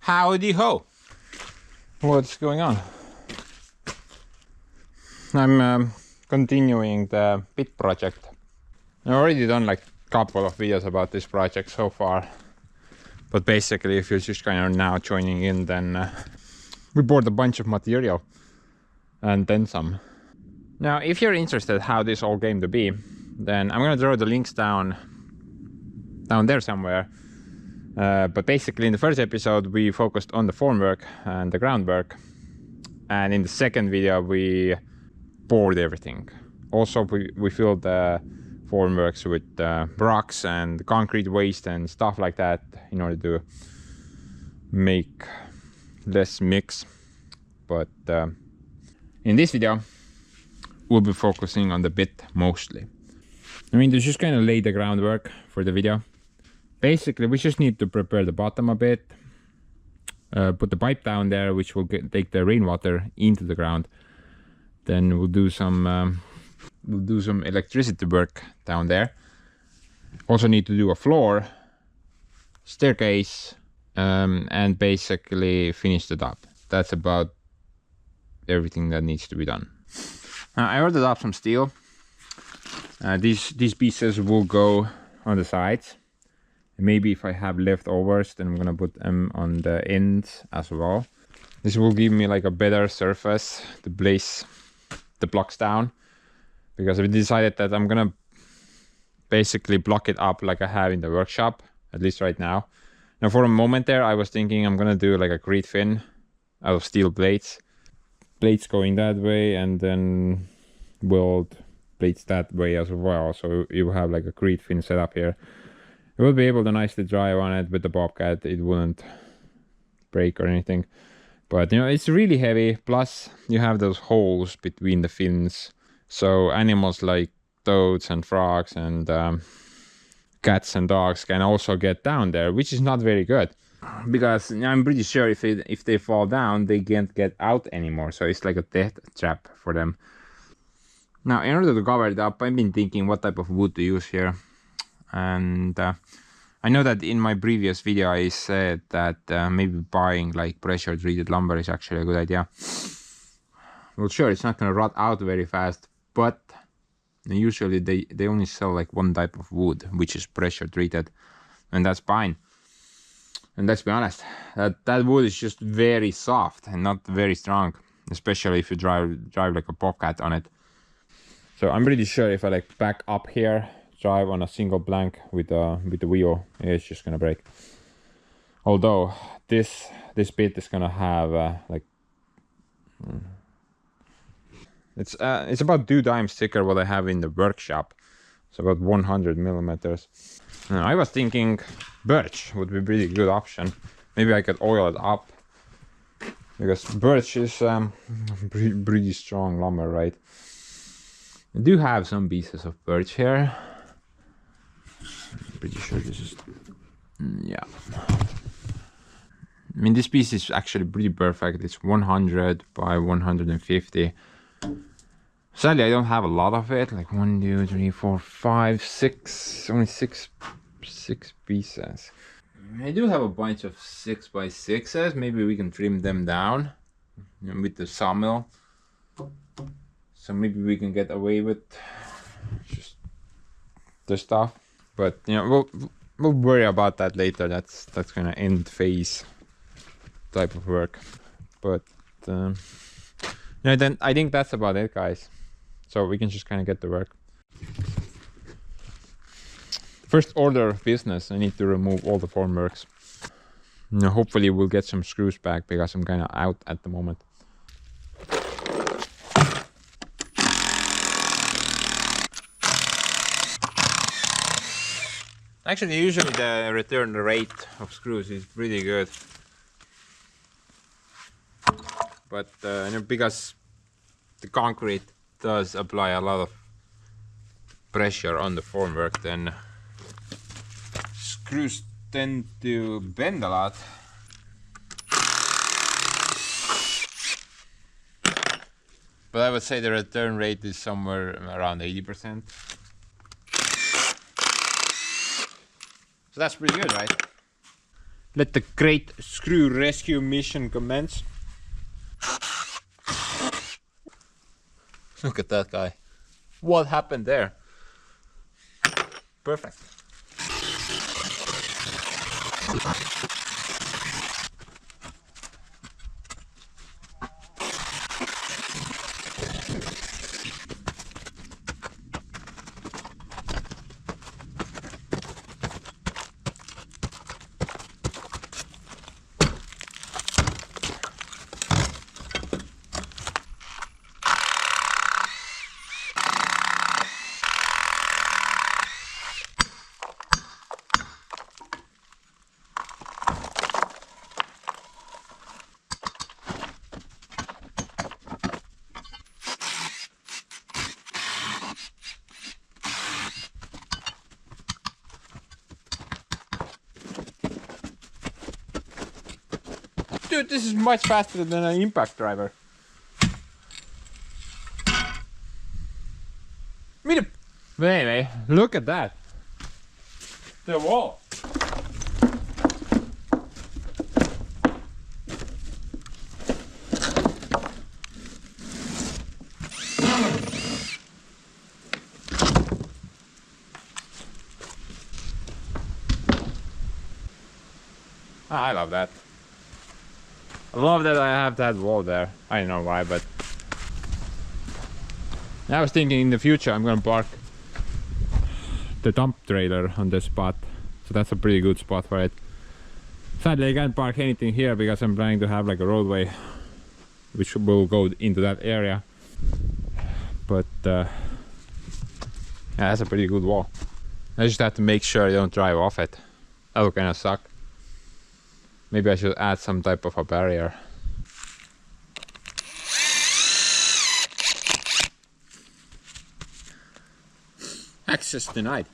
Howdy ho! What's going on? I'm continuing the bit project. I've already done like a couple of videos about this project so far. But basically, if you're just kind of now joining in, then we bought a bunch of material and then some. Now, if you're interested how this all came to be, then I'm gonna throw the links down there somewhere. But basically in the first episode we focused on the formwork and the groundwork, and in the second video we poured everything. Also we filled the formworks with rocks and concrete waste and stuff like that in order to make less mix. But in this video we'll be focusing on the bit mostly. I mean, to just kind of lay the groundwork for the video. Basically, we just need to prepare the bottom a bit, put the pipe down there, which will take the rainwater into the ground. Then we'll do some electricity work down there. Also need to do a floor, staircase, and basically finish the top. That's about everything that needs to be done. I ordered up some steel. These pieces will go on the sides. Maybe if I have leftovers, then I'm gonna put them on the ends as well. This will give me like a better surface to place the blocks down, because we decided that I'm gonna basically block it up like I have in the workshop, at least right now. Now for a moment there I was thinking I'm gonna do like a grid fin out of steel plates going that way, and then weld plates that way as well, so you have like a grid fin set up here. You will be able to nicely drive on it with the Bobcat. It wouldn't break or anything. But you know, it's really heavy. Plus you have those holes between the fins. So animals like toads and frogs and cats and dogs can also get down there, which is not very good. Because I'm pretty sure if they fall down, they can't get out anymore. So it's like a death trap for them. Now, in order to cover it up, I've been thinking what type of wood to use here. And I know that in my previous video I said that maybe buying like pressure treated lumber is actually a good idea. Well, sure, it's not gonna rot out very fast, but usually they only sell like one type of wood, which is pressure treated, and that's fine. And let's be honest, that wood is just very soft and not very strong, especially if you drive like a Bobcat on it. So I'm pretty sure if I like back up here, drive on a single blank with the wheel, it's just gonna break. Although this bit is gonna have like it's about 2 times thicker what I have in the workshop. It's about 100 millimeters. I was thinking birch would be a pretty good option. Maybe I could oil it up, because birch is pretty strong lumber, right? I do have some pieces of birch here. I'm pretty sure this is, yeah. I mean, this piece is actually pretty perfect. It's 100 by 150. Sadly, I don't have a lot of it. Like 1, 2, 3, 4, 5, 6. Only six pieces. I do have a bunch of 6 by 6s. Maybe we can trim them down with the sawmill. So maybe we can get away with just the stuff. But you know, we'll worry about that later. That's kind of end phase type of work. But you know, then I think that's about it, guys. So we can just kind of get to work. First order of business, I need to remove all the formworks. You know, hopefully we'll get some screws back, because I'm kind of out at the moment. Actually, usually the return rate of screws is pretty good. But you know, because the concrete does apply a lot of pressure on the formwork, then screws tend to bend a lot. But I would say the return rate is somewhere around 80%. So that's pretty good, right? Let the great screw rescue mission commence. Look at that guy. What happened there? Perfect. Dude, this is much faster than an impact driver. But anyway, look at that. The wall. I love that. I love that I have that wall there. I don't know why, but I was thinking in the future I'm gonna park the dump trailer on this spot, so that's a pretty good spot for it. Sadly I can't park anything here because I'm planning to have like a roadway which will go into that area, but yeah, that's a pretty good wall. I just have to make sure I don't drive off it. That would kind of suck. Maybe I should add some type of a barrier. Access denied.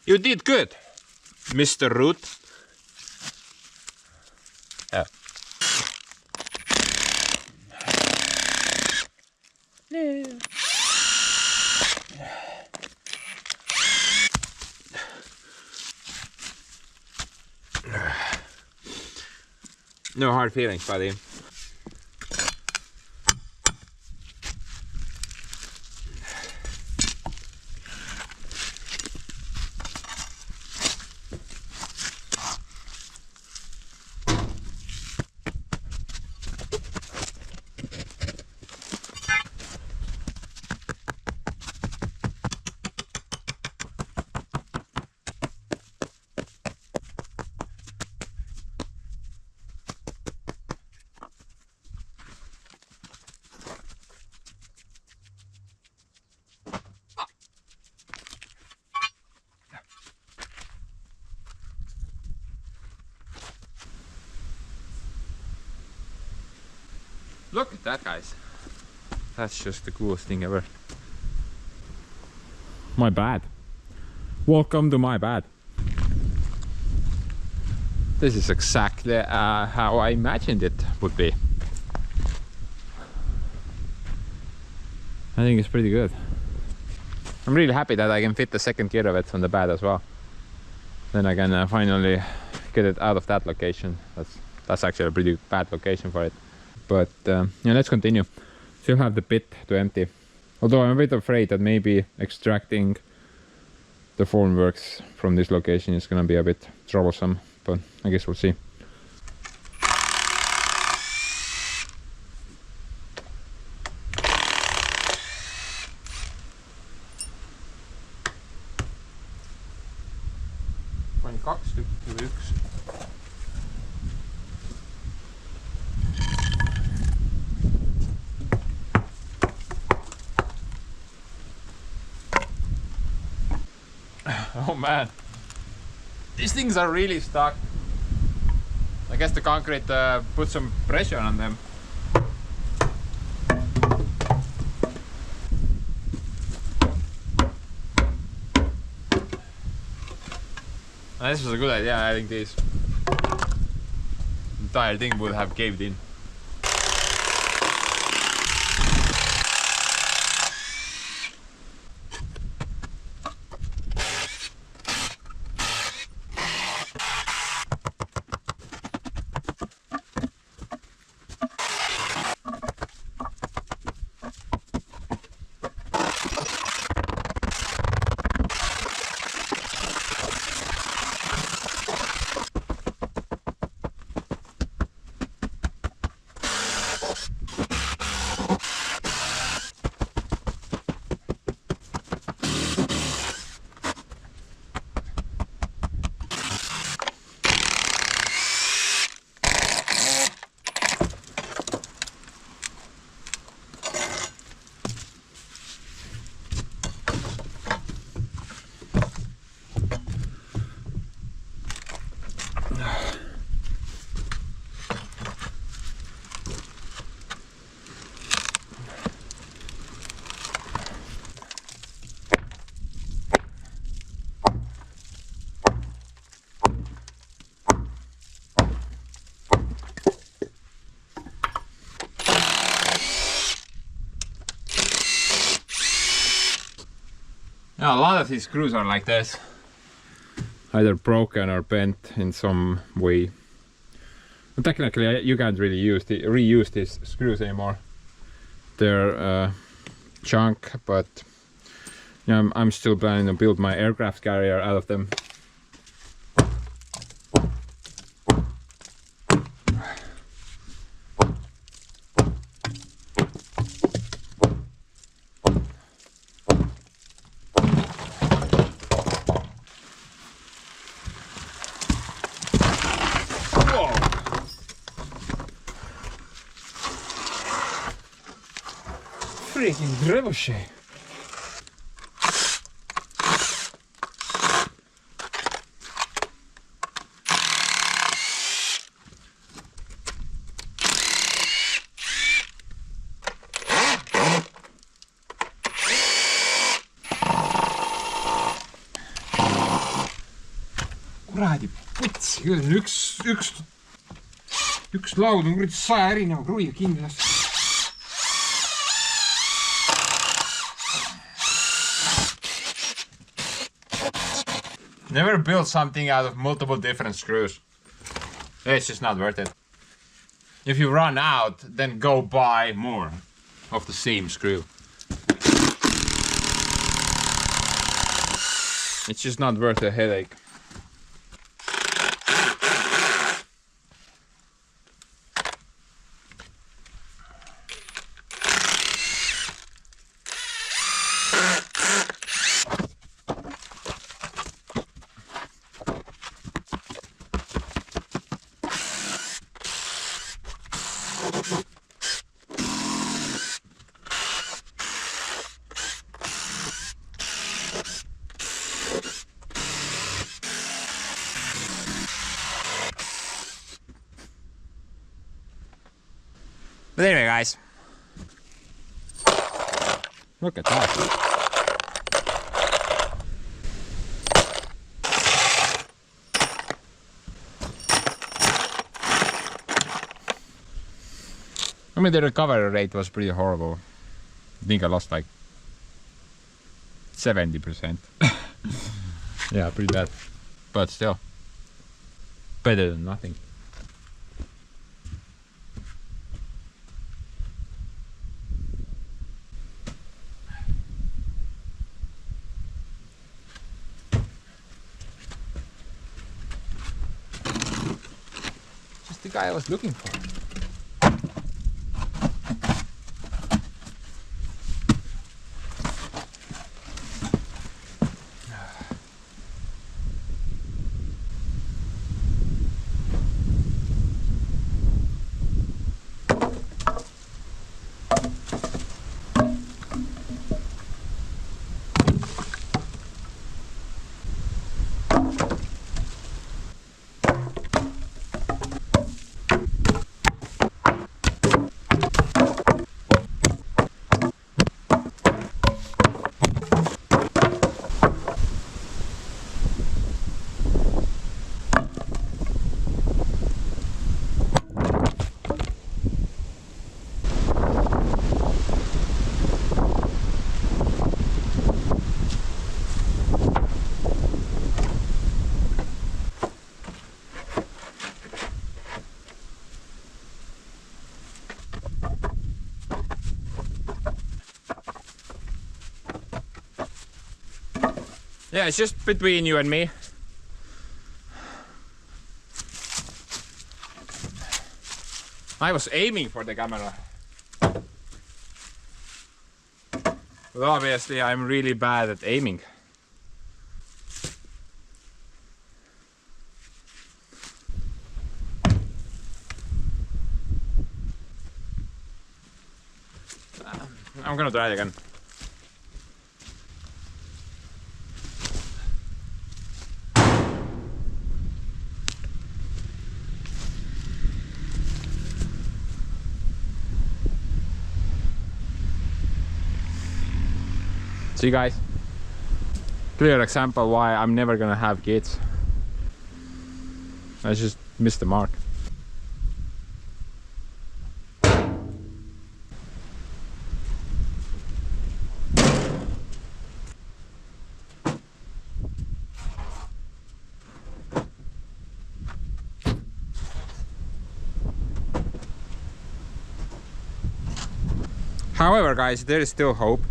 You did good, Mr. Root. Yeah. No hard feelings, buddy. Look at that, guys. That's just the coolest thing ever. My bad. Welcome to my bad. This is exactly how I imagined it would be. I think it's pretty good. I'm really happy that I can fit the second Kirovets on the bed as well. Then I can finally get it out of that location. That's actually a pretty bad location for it. But yeah, let's continue. Still have the pit to empty. Although I'm a bit afraid that maybe extracting the formworks from this location is gonna be a bit troublesome, but I guess we'll see. Oh man, these things are really stuck. I guess the concrete put some pressure on them. This was a good idea, adding this. The entire thing would have caved in. Now, a lot of these screws are like this, either broken or bent in some way. But technically, you can't really reuse these screws anymore. They're junk, but you know, I'm still planning to build my aircraft carrier out of them. Freaking trebuchet. Kuradi putsi, üks laud on kuradi 100 erineva kruviga kindlasti. Never build something out of multiple different screws. It's just not worth it. If you run out, then go buy more of the same screw. It's just not worth the headache. But anyway, guys, look at that. I mean, the recovery rate was pretty horrible. I think I lost like 70%. Yeah, pretty bad. But still, better than nothing. Just the guy I was looking for. Yeah, it's just between you and me. I was aiming for the camera. But obviously I'm really bad at aiming. I'm gonna try it again. See guys, clear example why I'm never gonna have kids. I just missed the mark. However guys, there is still hope.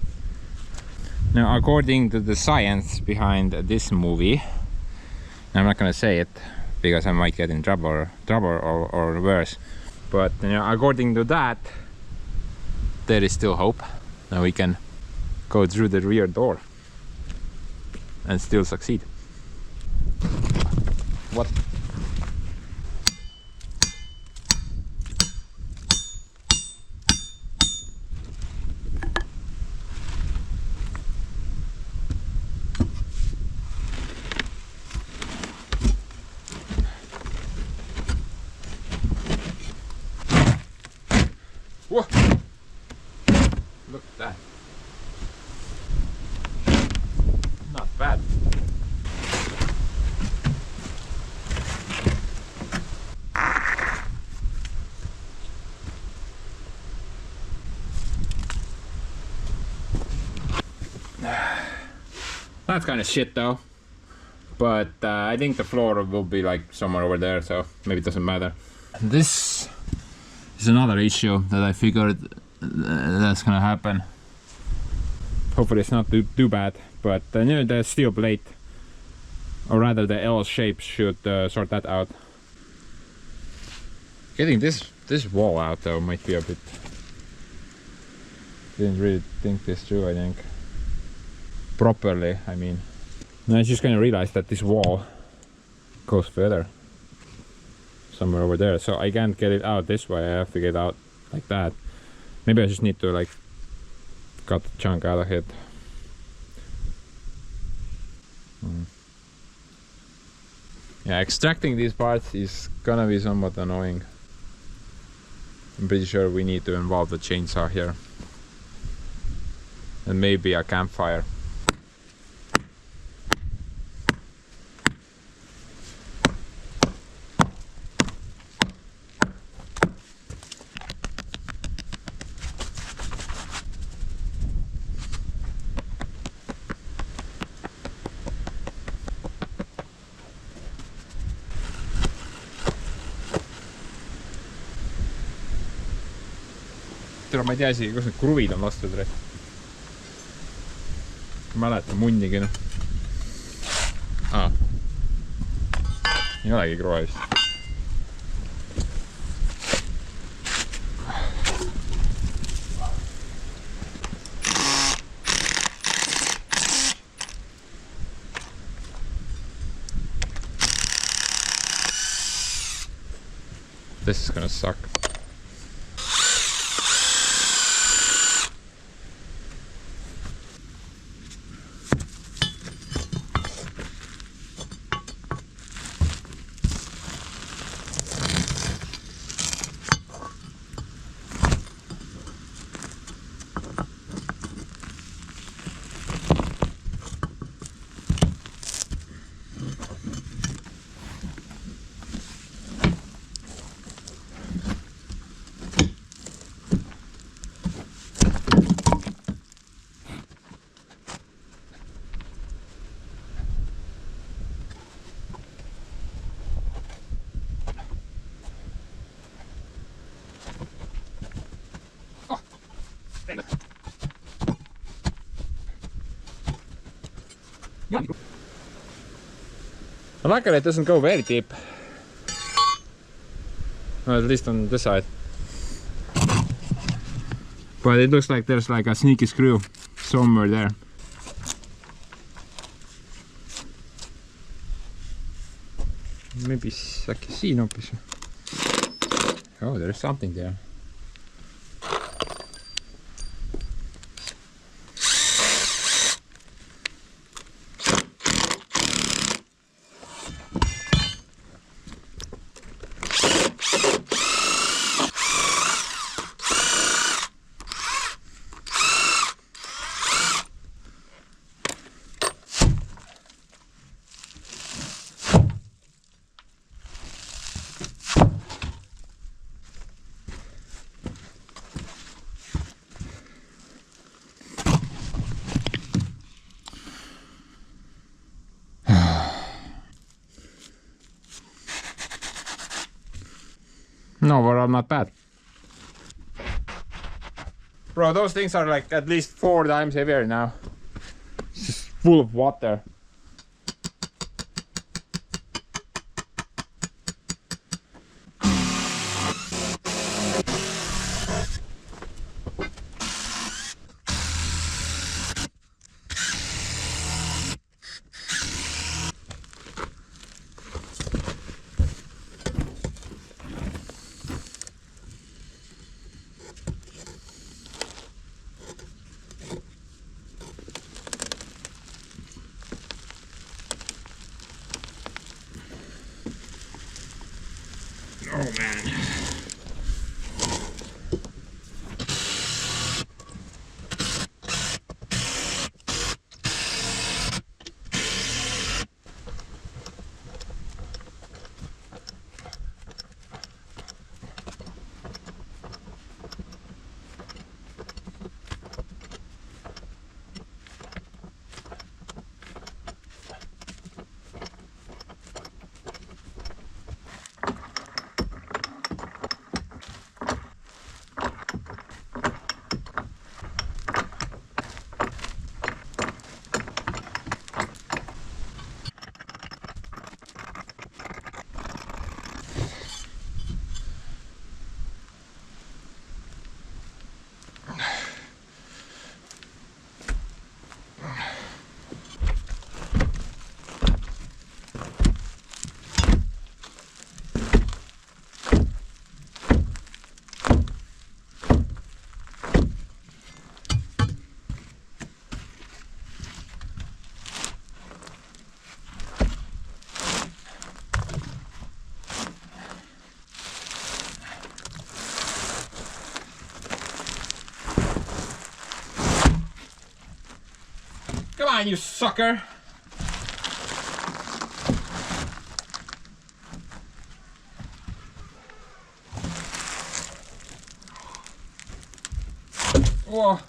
Now according to the science behind this movie, I'm not gonna say it because I might get in trouble or worse, but you know, according to that, there is still hope. Now we can go through the rear door and still succeed. What? Whoa. Look at that. Not bad. That's kind of shit though. But I think the floor will be like somewhere over there, so maybe it doesn't matter. This is another issue that I figured that's gonna happen. Hopefully it's not too bad, but you know, the steel plate, or rather the L shape, should sort that out. Getting this wall out though might be a bit... Didn't really think this through, I think. Properly, I mean. And I just kind of realized that this wall goes further. Somewhere over there, so I can't get it out this way. I have to get it out like that. Maybe I just need to like cut the chunk out of it. Yeah, extracting these parts is gonna be somewhat annoying. I'm pretty sure we need to involve the chainsaw here. And maybe a campfire. Ma ei tea isegi, kus need kruvid on lastud. Ma mäletan munnigi noh. Ei olegi kruva vist. This is gonna suck. Luckily it doesn't go very deep. Well, at least on this side. But it looks like there's like a sneaky screw somewhere there. Maybe I can see no. Oh, there's something there. No, well, not bad. Bro, those things are like at least 4 times heavier now. It's just full of water. Oh man. Come on, you sucker! Whoa!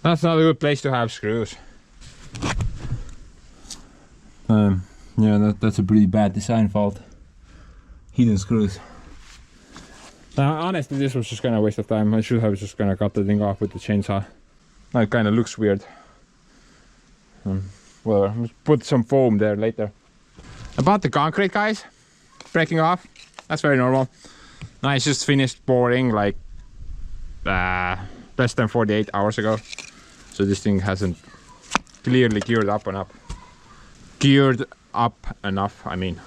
That's not a good place to have screws. Yeah, that's a pretty bad design fault. Hidden screws. Now, honestly, this was just kind of a waste of time. I should have just kind of cut the thing off with the chainsaw. Now it kind of looks weird. Well, I'll put some foam there later. About the concrete, guys, breaking off. That's very normal. I just finished pouring like less than 48 hours ago. So this thing hasn't clearly cured up enough. Cured up enough, I mean.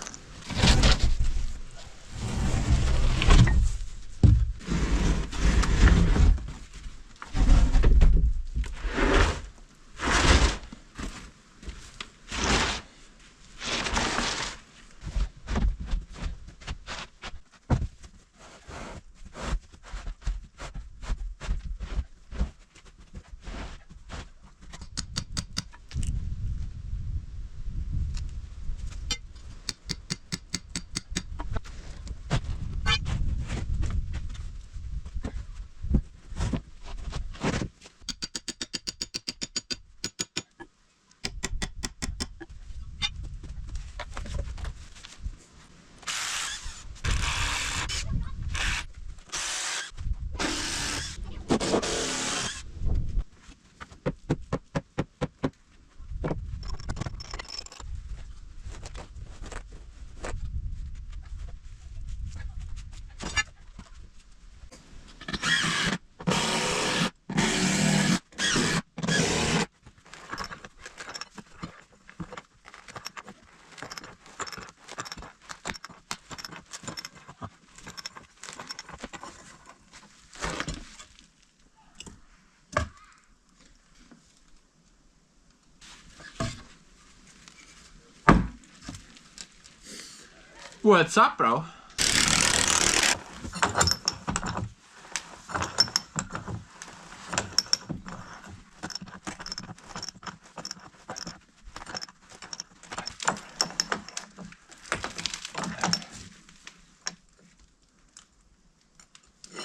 What's up, bro?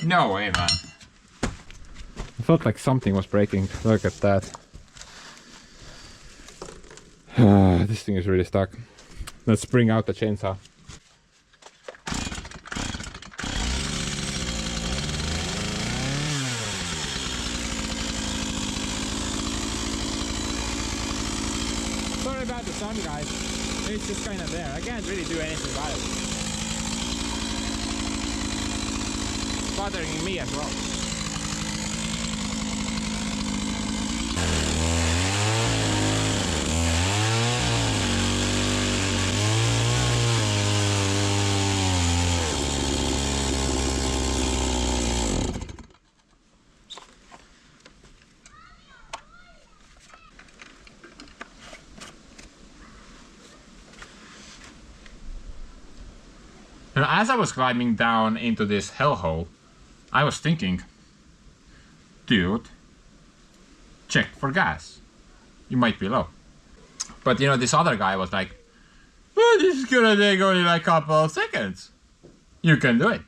No way, man. I felt like something was breaking. Look at that. This thing is really stuck. Let's bring out the chainsaw. Sorry about the sun, guys. It's just kind of there. I can't really do anything about it. It's bothering me as well. And as I was climbing down into this hellhole, I was thinking, dude, check for gas. You might be low. But you know, this other guy was like, oh, this is gonna take only like a couple of seconds. You can do it.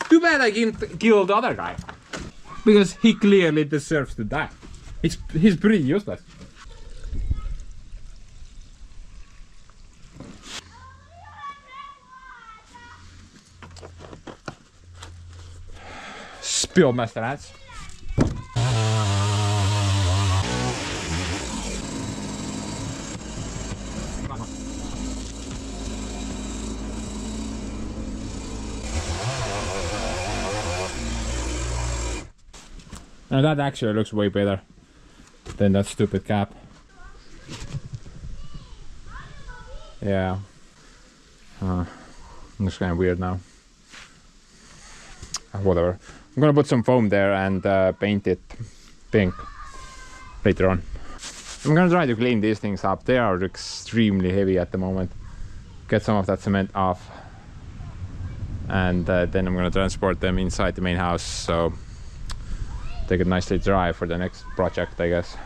Too bad I didn't kill the other guy. Because he clearly deserves to die. He's pretty useless. Spill, Master Rats. Now that actually looks way better than that stupid cap. Yeah. Looks kind of weird now. Whatever. I'm gonna put some foam there and paint it pink later on. I'm gonna try to clean these things up. They are extremely heavy at the moment. Get some of that cement off. And then I'm gonna transport them inside the main house. So they get nicely dry for the next project, I guess.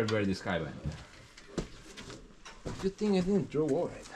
wondered where this guy went. Good thing I didn't throw over it.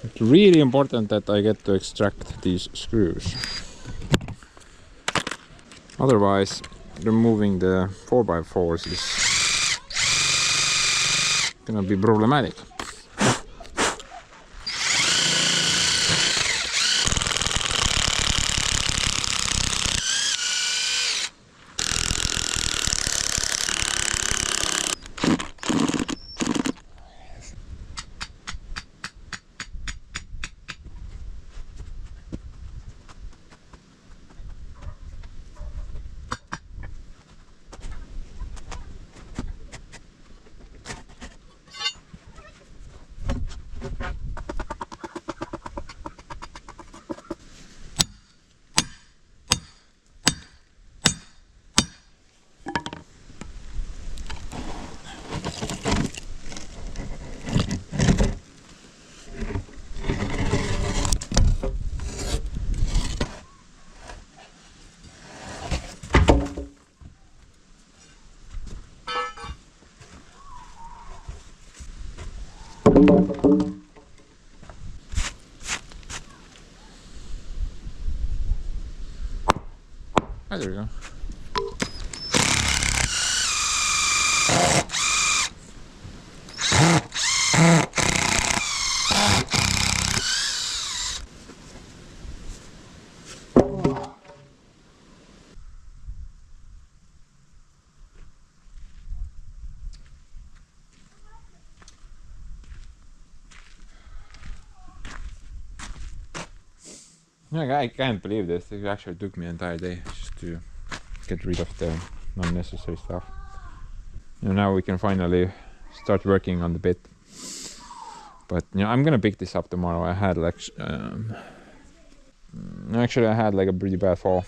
It's really important that I get to extract these screws. Otherwise, removing the 4x4s is gonna be problematic. Ah, there we go. Yeah, I can't believe this. It actually took me an entire day just to get rid of the unnecessary stuff. And now we can finally start working on the bit. But you know, I'm gonna pick this up tomorrow. I had like actually I had like a pretty bad fall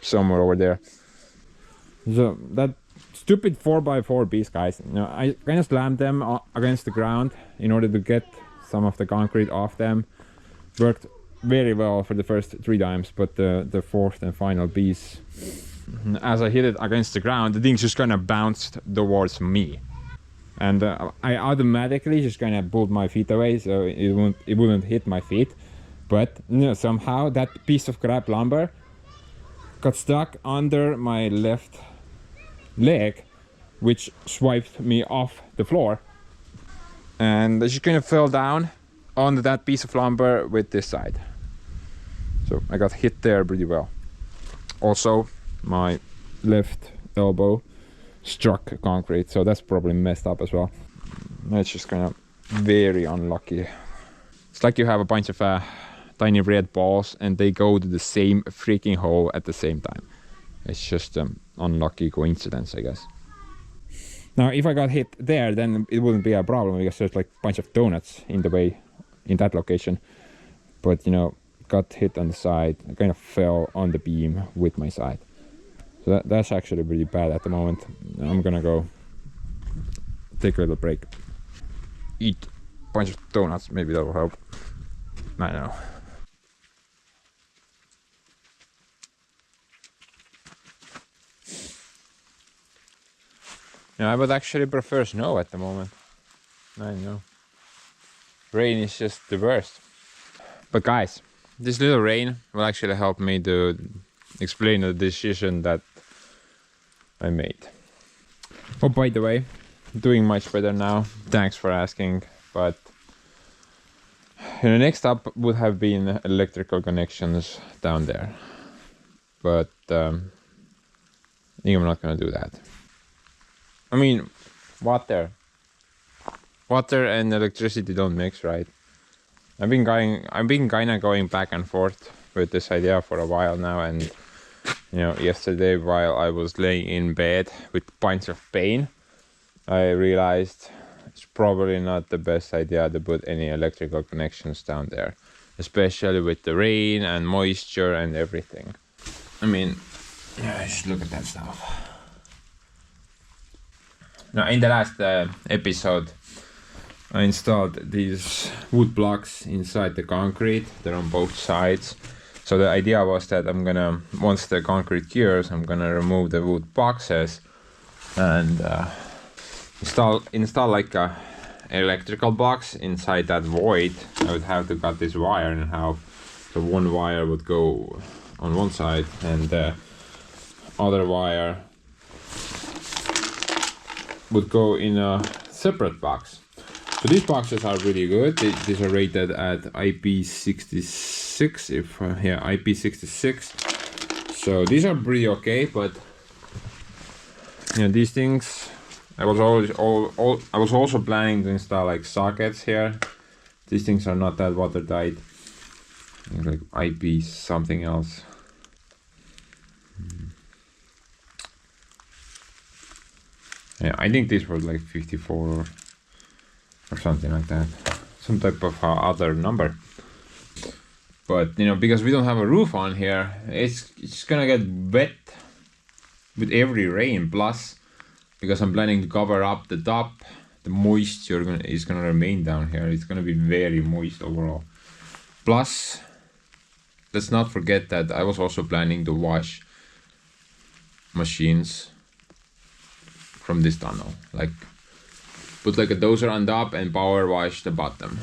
somewhere over there. So that stupid 4x4 beast, guys. You know, I kind of slammed them against the ground in order to get some of the concrete off them. Worked very well for the first 3 times, but the fourth and final piece, as I hit it against the ground, the thing just kind of bounced towards me, and I automatically just kind of pulled my feet away so it wouldn't hit my feet. But you know, somehow that piece of crap lumber got stuck under my left leg, which swiped me off the floor, and I just kind of fell down on that piece of lumber with this side. So I got hit there pretty well. Also, my left elbow struck concrete, so that's probably messed up as well. It's just kind of very unlucky. It's like you have a bunch of tiny red balls and they go to the same freaking hole at the same time. It's just an unlucky coincidence, I guess. Now, if I got hit there, then it wouldn't be a problem because there's like a bunch of donuts in the way in that location. But you know, got hit on the side. I kind of fell on the beam with my side. So that's actually pretty bad at the moment. I'm gonna go take a little break. Eat a bunch of donuts, maybe that will help. I don't know. Yeah, I would actually prefer snow at the moment. I know. Rain is just the worst. But guys, this little rain will actually help me to explain the decision that I made. Oh, by the way, doing much better now. Thanks for asking. But the next step would have been electrical connections down there. But think I'm not gonna do that. I mean, water and electricity don't mix, right? I've been kind of going back and forth with this idea for a while now, and you know, yesterday while I was laying in bed with pints of pain, I realized it's probably not the best idea to put any electrical connections down there, especially with the rain and moisture and everything. I mean, yeah, just look at that stuff. Now, in the last episode, I installed these wood blocks inside the concrete. They're on both sides. So the idea was that I'm gonna, once the concrete cures, I'm gonna remove the wood boxes and install like a electrical box inside that void. I would have to cut this wire in half. So one wire would go on one side and the other wire would go in a separate box. So these boxes are really good. These are rated at IP66, IP66. So these are pretty okay, but you know, these things, I was also planning to install like sockets here. These things are not that watertight. Like IP something else. Yeah, I think these were like 54 or something like that. Some type of other number. But you know, because we don't have a roof on here, it's gonna get wet with every rain. Plus, because I'm planning to cover up the top, the moisture is gonna remain down here. It's gonna be very moist overall. Plus, let's not forget that I was also planning to wash machines from this tunnel, like put like a dozer on top and power wash the bottom.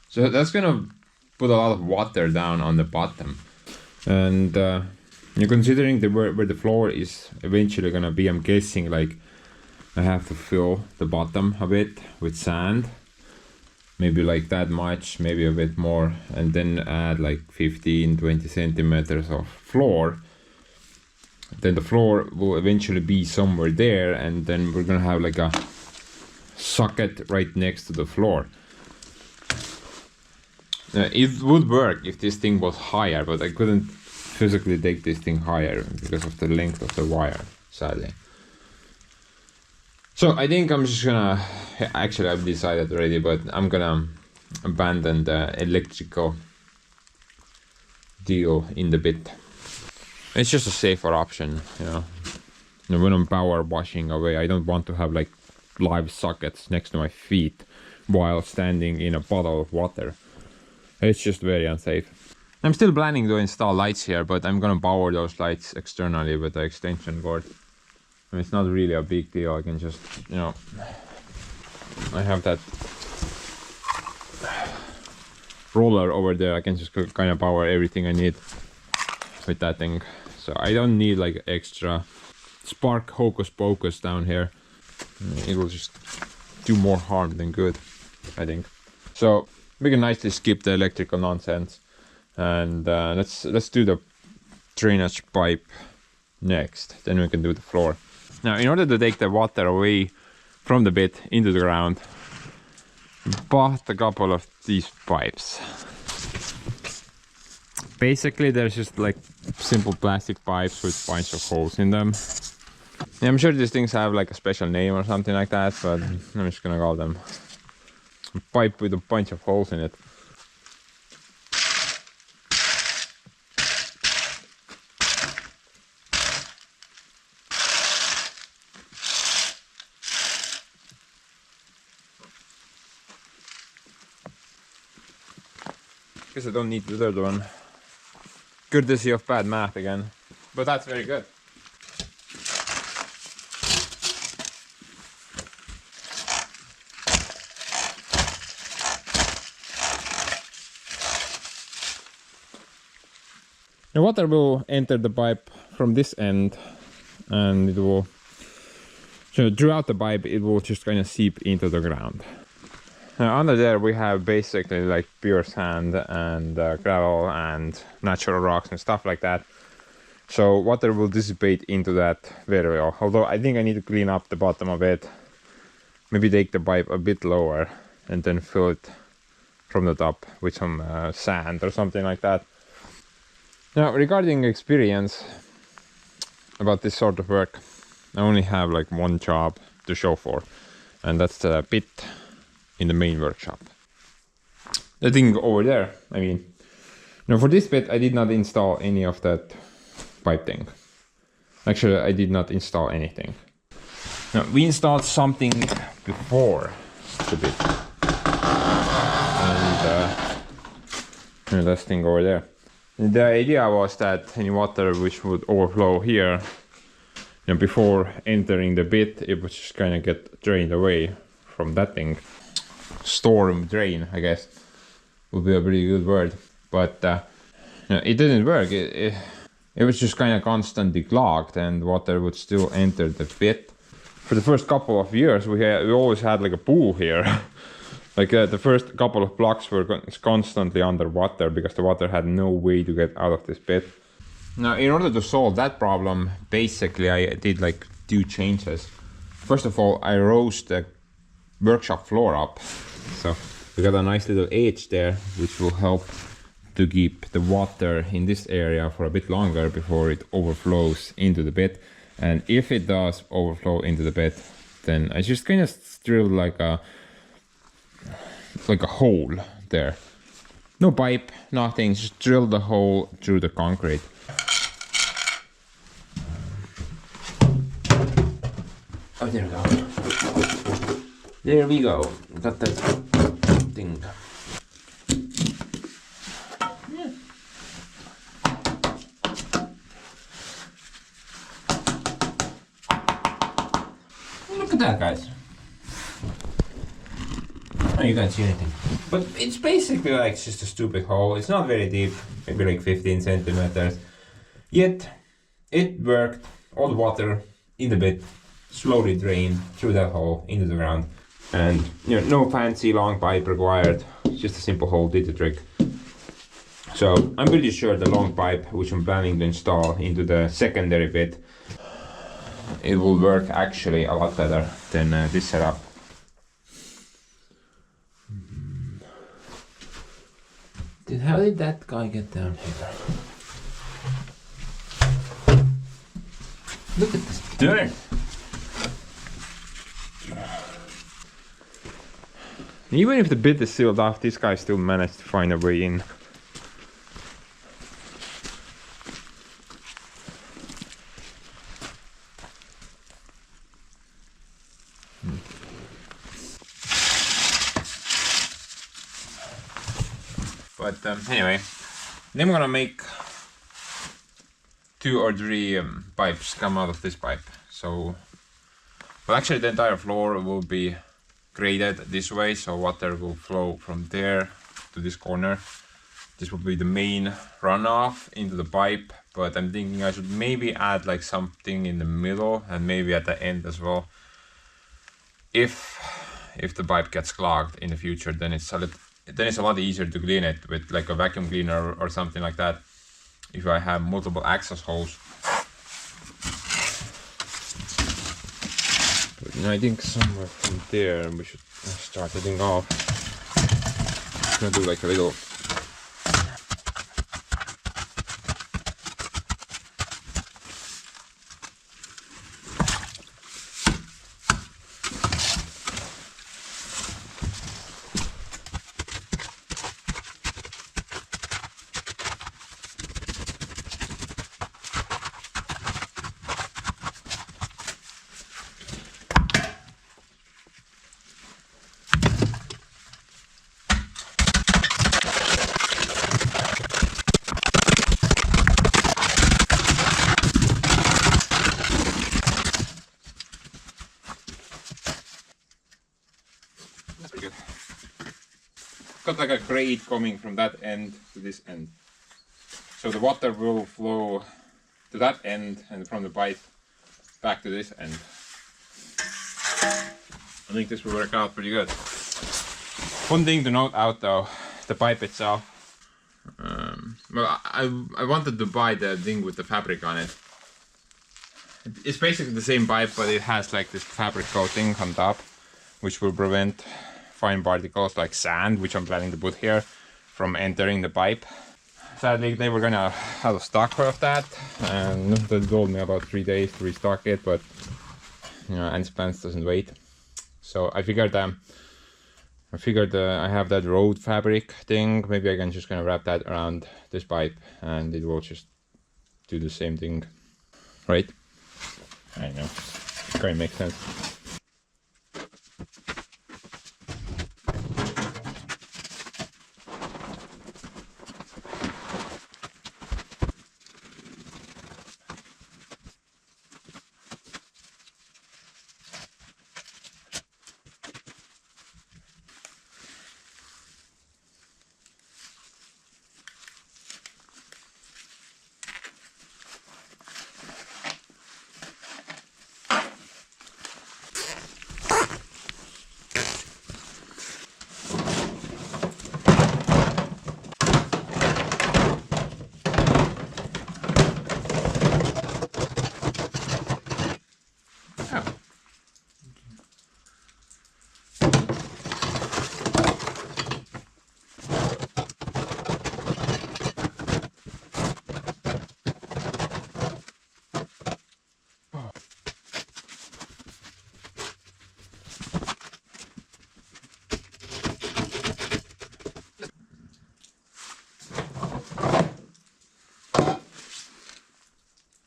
So that's gonna put a lot of water down on the bottom. And you're considering where the floor is eventually gonna be, I'm guessing like I have to fill the bottom a bit with sand, maybe like that much, maybe a bit more, and then add like 15-20 centimeters of floor. Then the floor will eventually be somewhere there, and then we're gonna have like a socket right next to the floor. It would work if this thing was higher, but I couldn't physically take this thing higher because of the length of the wire, sadly. So I think I'm just gonna, actually I've decided already, but I'm gonna abandon the electrical deal in the bit. It's just a safer option, you know. When I'm power washing away, I don't want to have like live sockets next to my feet while standing in a puddle of water. It's just very unsafe. I'm still planning to install lights here, but I'm gonna power those lights externally with the extension cord. I mean, it's not really a big deal. I can just, you know, I have that roller over there. I can just kind of power everything I need with that thing. So I don't need like extra spark hocus pocus down here. It will just do more harm than good, I think. So we can nicely skip the electrical nonsense, and let's do the drainage pipe next. Then we can do the floor. Now, in order to take the water away from the bit into the ground, I bought a couple of these pipes. Basically, there's just like simple plastic pipes with a bunch of holes in them. Yeah, I'm sure these things have like a special name or something like that, but I'm just gonna call them a pipe with a bunch of holes in it. Guess I don't need the third one. Courtesy of bad math again, but that's very good. The water will enter the pipe from this end, and it will, so throughout the pipe it will just kind of seep into the ground. Now under there we have basically like pure sand and gravel and natural rocks and stuff like that. So water will dissipate into that very well. Although I think I need to clean up the bottom of it. Maybe take the pipe a bit lower and then fill it from the top with some sand or something like that. Now, regarding experience about this sort of work, I only have like one job to show for, and that's the pit in the main workshop. The thing over there, I mean, now for this pit I did not install any of that pipe thing. Actually, I did not install anything. Now, we installed something before the pit. And that thing over there. The idea was that any water which would overflow here, you know, before entering the pit, it would just kind of get drained away from that thing. Storm drain, I guess, would be a pretty good word. But you know, it didn't work. It was just kind of constantly clogged, and water would still enter the pit. For the first couple of years, we always had like a pool here. Like the first couple of blocks were constantly underwater because the water had no way to get out of this pit. Now, in order to solve that problem, basically I did like 2 changes. First of all, I rose the workshop floor up. So we got a nice little edge there, which will help to keep the water in this area for a bit longer before it overflows into the pit. And if it does overflow into the pit, then I just kind of drilled like a hole there. No pipe, nothing, just drill the hole through the concrete. Oh, there we go. There we go. Got that thing. Yeah. Look at that, guys. Oh, you can't see anything. But it's basically like just a stupid hole. It's not very deep, maybe like 15 centimeters. Yet, it worked. All the water in the pit slowly drained through that hole into the ground. And you know, no fancy long pipe required. Just a simple hole did the trick. So I'm pretty sure the long pipe, which I'm planning to install into the secondary pit, it will work actually a lot better than this setup. How did that guy get down here? Look at this dirt! Even if the pit is sealed off, this guy still managed to find a way in. But anyway, then I'm gonna make 2 or 3 pipes come out of this pipe. So, well, actually the entire floor will be graded this way, so water will flow from there to this corner. This will be the main runoff into the pipe, but I'm thinking I should maybe add like something in the middle and maybe at the end as well. If the pipe gets clogged in the future, then it's a lot easier to clean it with like a vacuum cleaner or something like that, if I have multiple access holes. But you know, I think somewhere from there we should start heading off. I'm gonna do like a little got like a grate coming from that end to this end. So the water will flow to that end and from the pipe back to this end. I think this will work out pretty good. One thing to note out though, the pipe itself. well, I wanted to buy the thing with the fabric on it. It's basically the same pipe, but it has like this fabric coating on top, which will prevent fine particles like sand, which I'm planning to put here, from entering the pipe. Sadly, they were gonna have a stock of that, and they told me about 3 days to restock it, but you know, Ants Plants doesn't wait. So I figured I have that road fabric thing. Maybe I can just kind of wrap that around this pipe, and it will just do the same thing, right? I know, it kind of makes sense.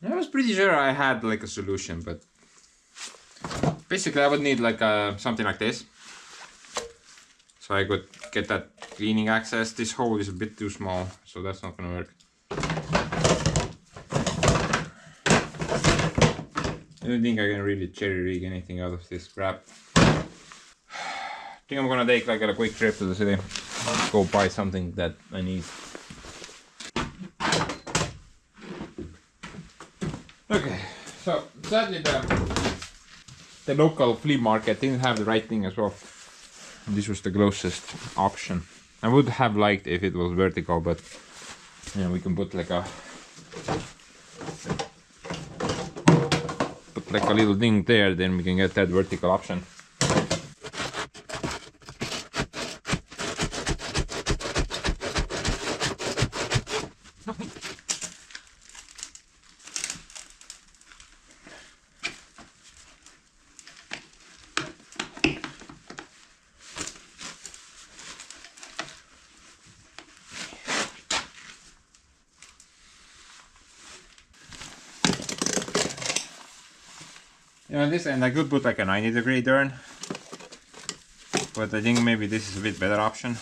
I was pretty sure I had like a solution, but basically I would need like something like this, so I could get that cleaning access. This hole is a bit too small, so that's not gonna work. I don't think I can really cherry rig anything out of this crap. I think I'm gonna take like a quick trip to the city, go buy something that I need. Okay, so sadly the local flea market didn't have the right thing as well. This was the closest option. I would have liked if it was vertical, but you know, we can put like a little thing there, then we can get that vertical option. You know, on this end I could put like a 90-degree turn, but I think maybe this is a bit better option.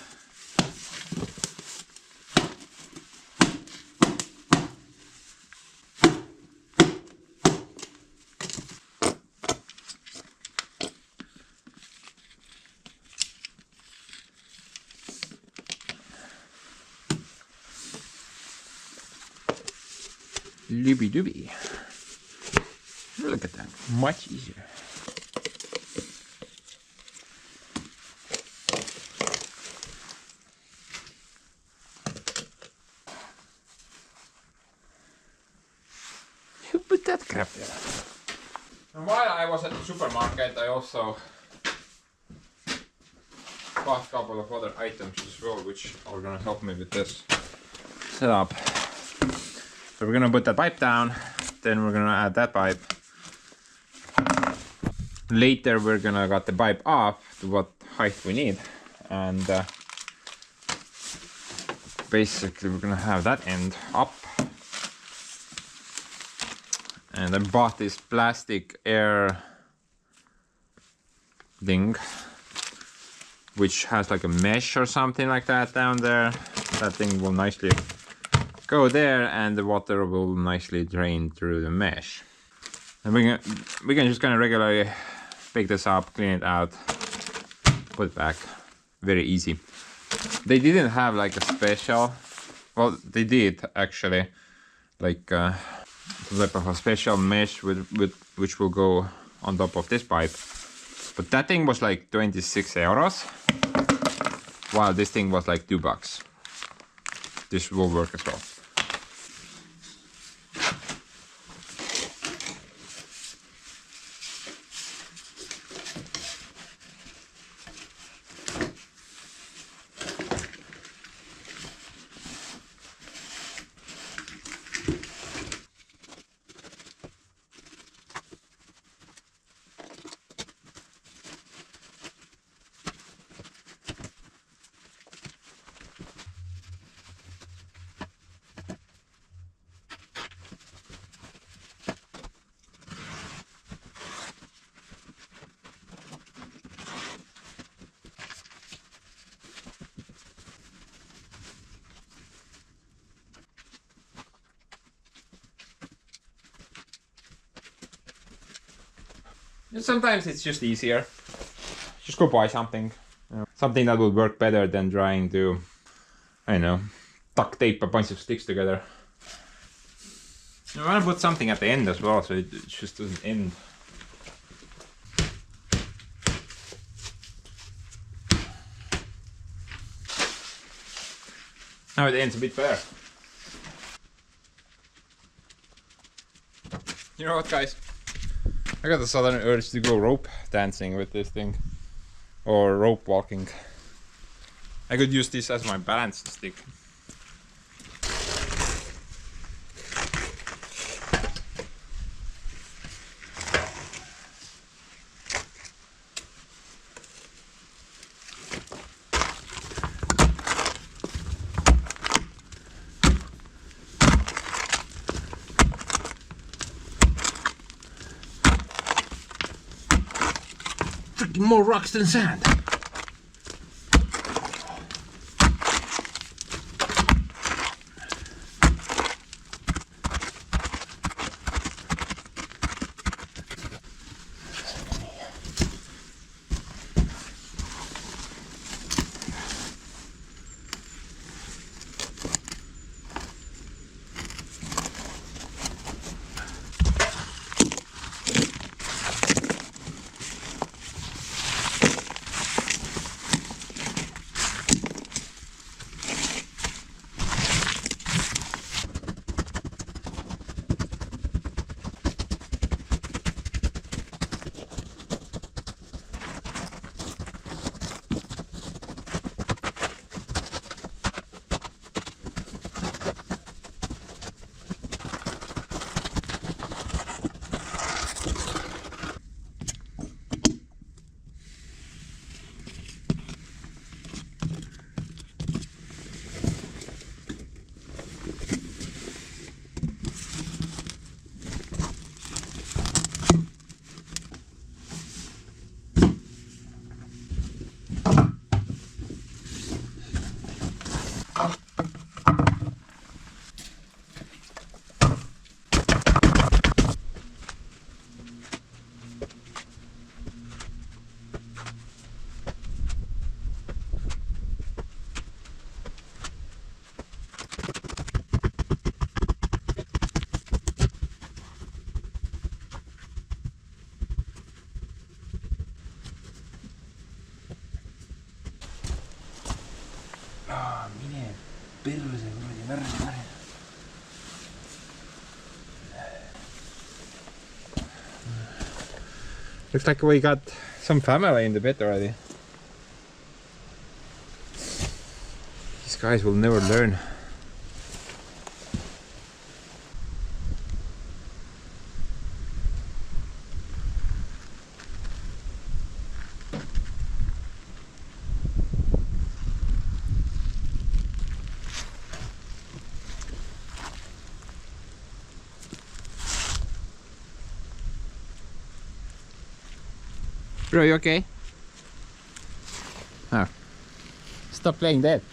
Looby dooby. Look at that, much easier. Who put that crap there? And while I was at the supermarket, I also bought a couple of other items as well, which are gonna help me with this setup. So we're gonna put that pipe down, then we're gonna add that pipe. Later we're gonna cut the pipe off to what height we need, and basically we're gonna have that end up. And I bought this plastic air thing, which has like a mesh or something like that down there. That thing will nicely go there, and the water will nicely drain through the mesh. And we can just kind of regularly pick this up, clean it out, put it back. Very easy. They didn't have like a special, well they did actually, like type of a special mesh which will go on top of this pipe, but that thing was like 26 euros, while this thing was like $2. this will work as well. And sometimes it's just easier. Just go buy something. Something that will work better than trying to, I don't know, duct tape a bunch of sticks together. I want to put something at the end as well, so it just doesn't end. Now it ends a bit better. You know what, guys? I got a sudden urge to go rope dancing with this thing. Or rope walking. I could use this as my balance stick. More rocks than sand. Looks like we got some family in the bed already. These guys will never learn. Bro, you okay? Oh. Stop playing dead.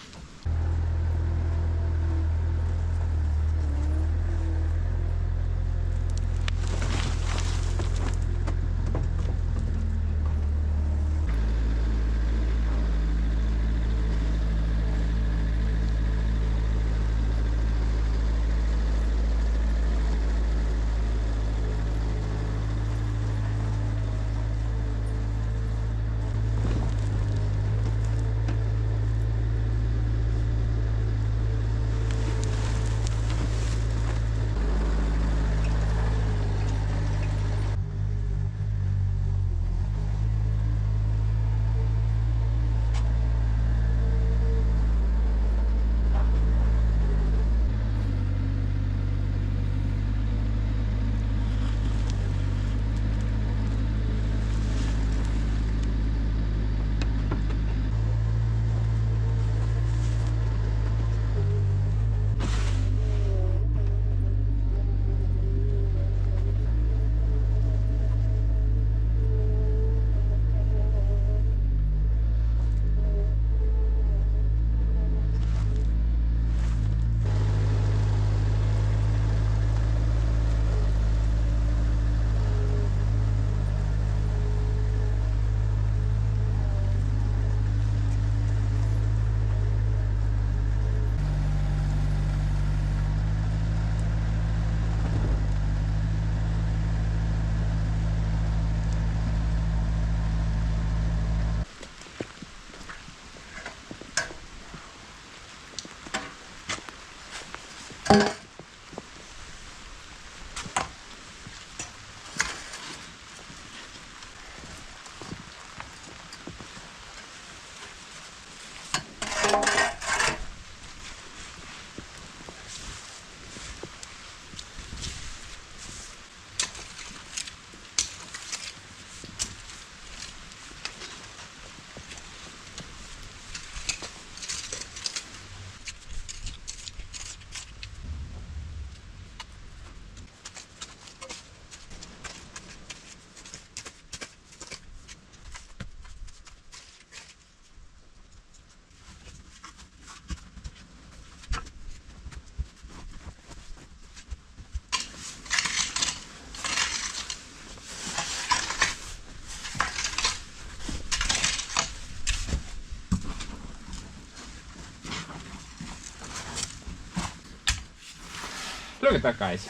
Look at that, guys.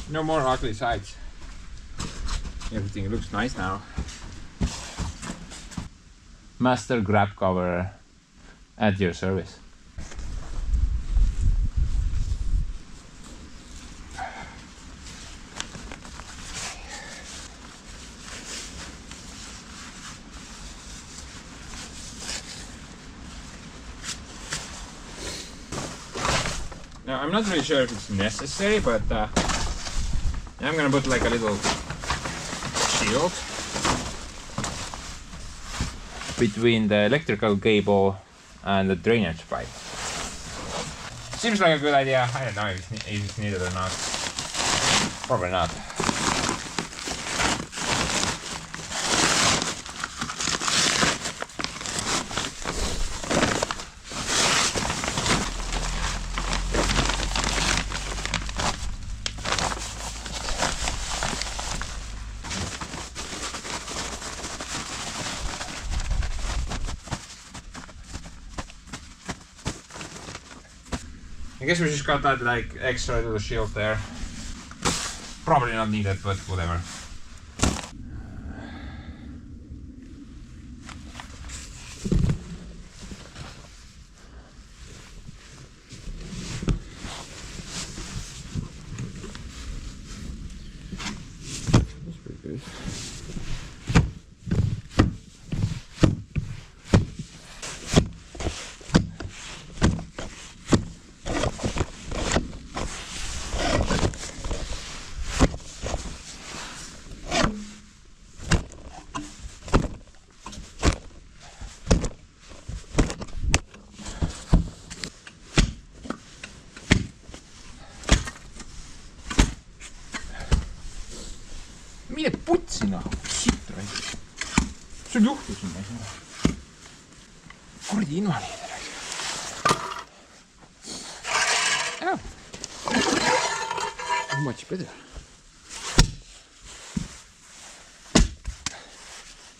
No more ugly sides. Everything looks nice now. Master grab cover at your service. Now I'm not really sure if it's necessary, but I'm gonna put like a little shield between the electrical cable and the drainage pipe. Seems like a good idea. I don't know if it's needed or not. Probably not. I guess we just got that like extra little shield there. Probably not needed, but whatever. That's pretty good. Mine putsi noh, sitt raisk. Sul juhtus sinna ei saa. Kuradi invaliid raisk. Much better.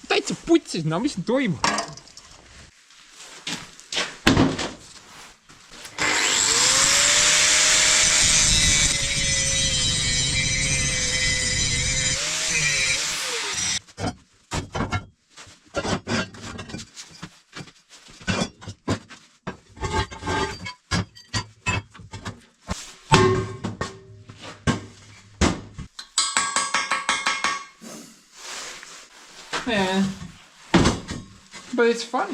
Täitsa putsis, no mis siin toimub? Yeah, but it's fun.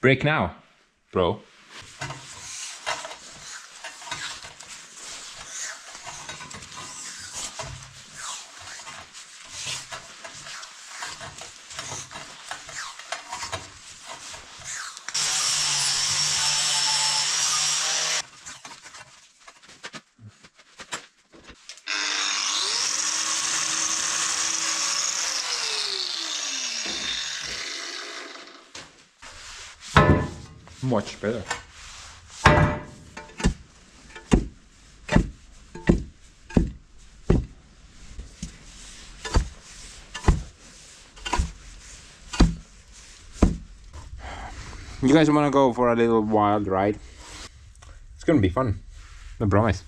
Break now, bro. Much better. You guys want to go for a little wild ride? It's gonna be fun, I promise.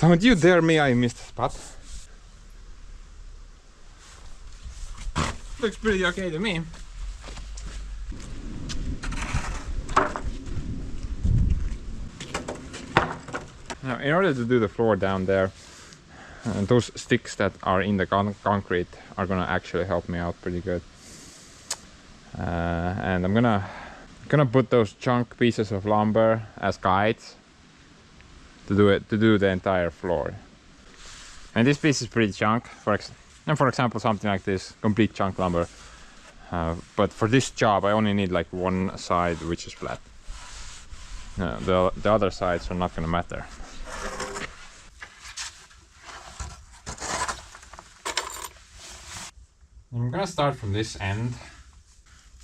Don't you dare me, I missed a spot. Looks pretty okay to me. Now, in order to do the floor down there, those sticks that are in the concrete are gonna actually help me out pretty good. And I'm gonna put those chunk pieces of lumber as guides to do the entire floor. And this piece is pretty chunk. For example, something like this, complete chunk lumber. But for this job, I only need like one side which is flat. The other sides are not gonna matter. I'm gonna start from this end.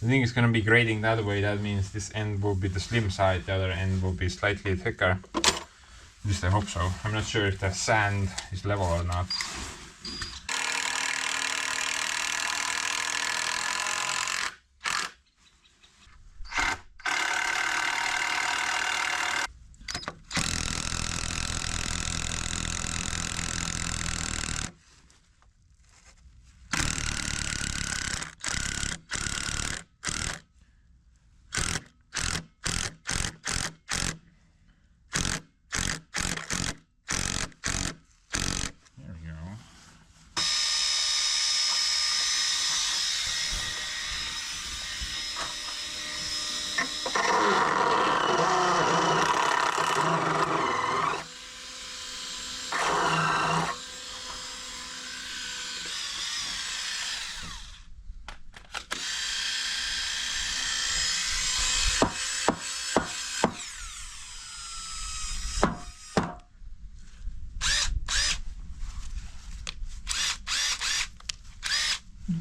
The thing is gonna be grading that way. That means this end will be the slim side, the other end will be slightly thicker. At least I hope so. I'm not sure if the sand is level or not.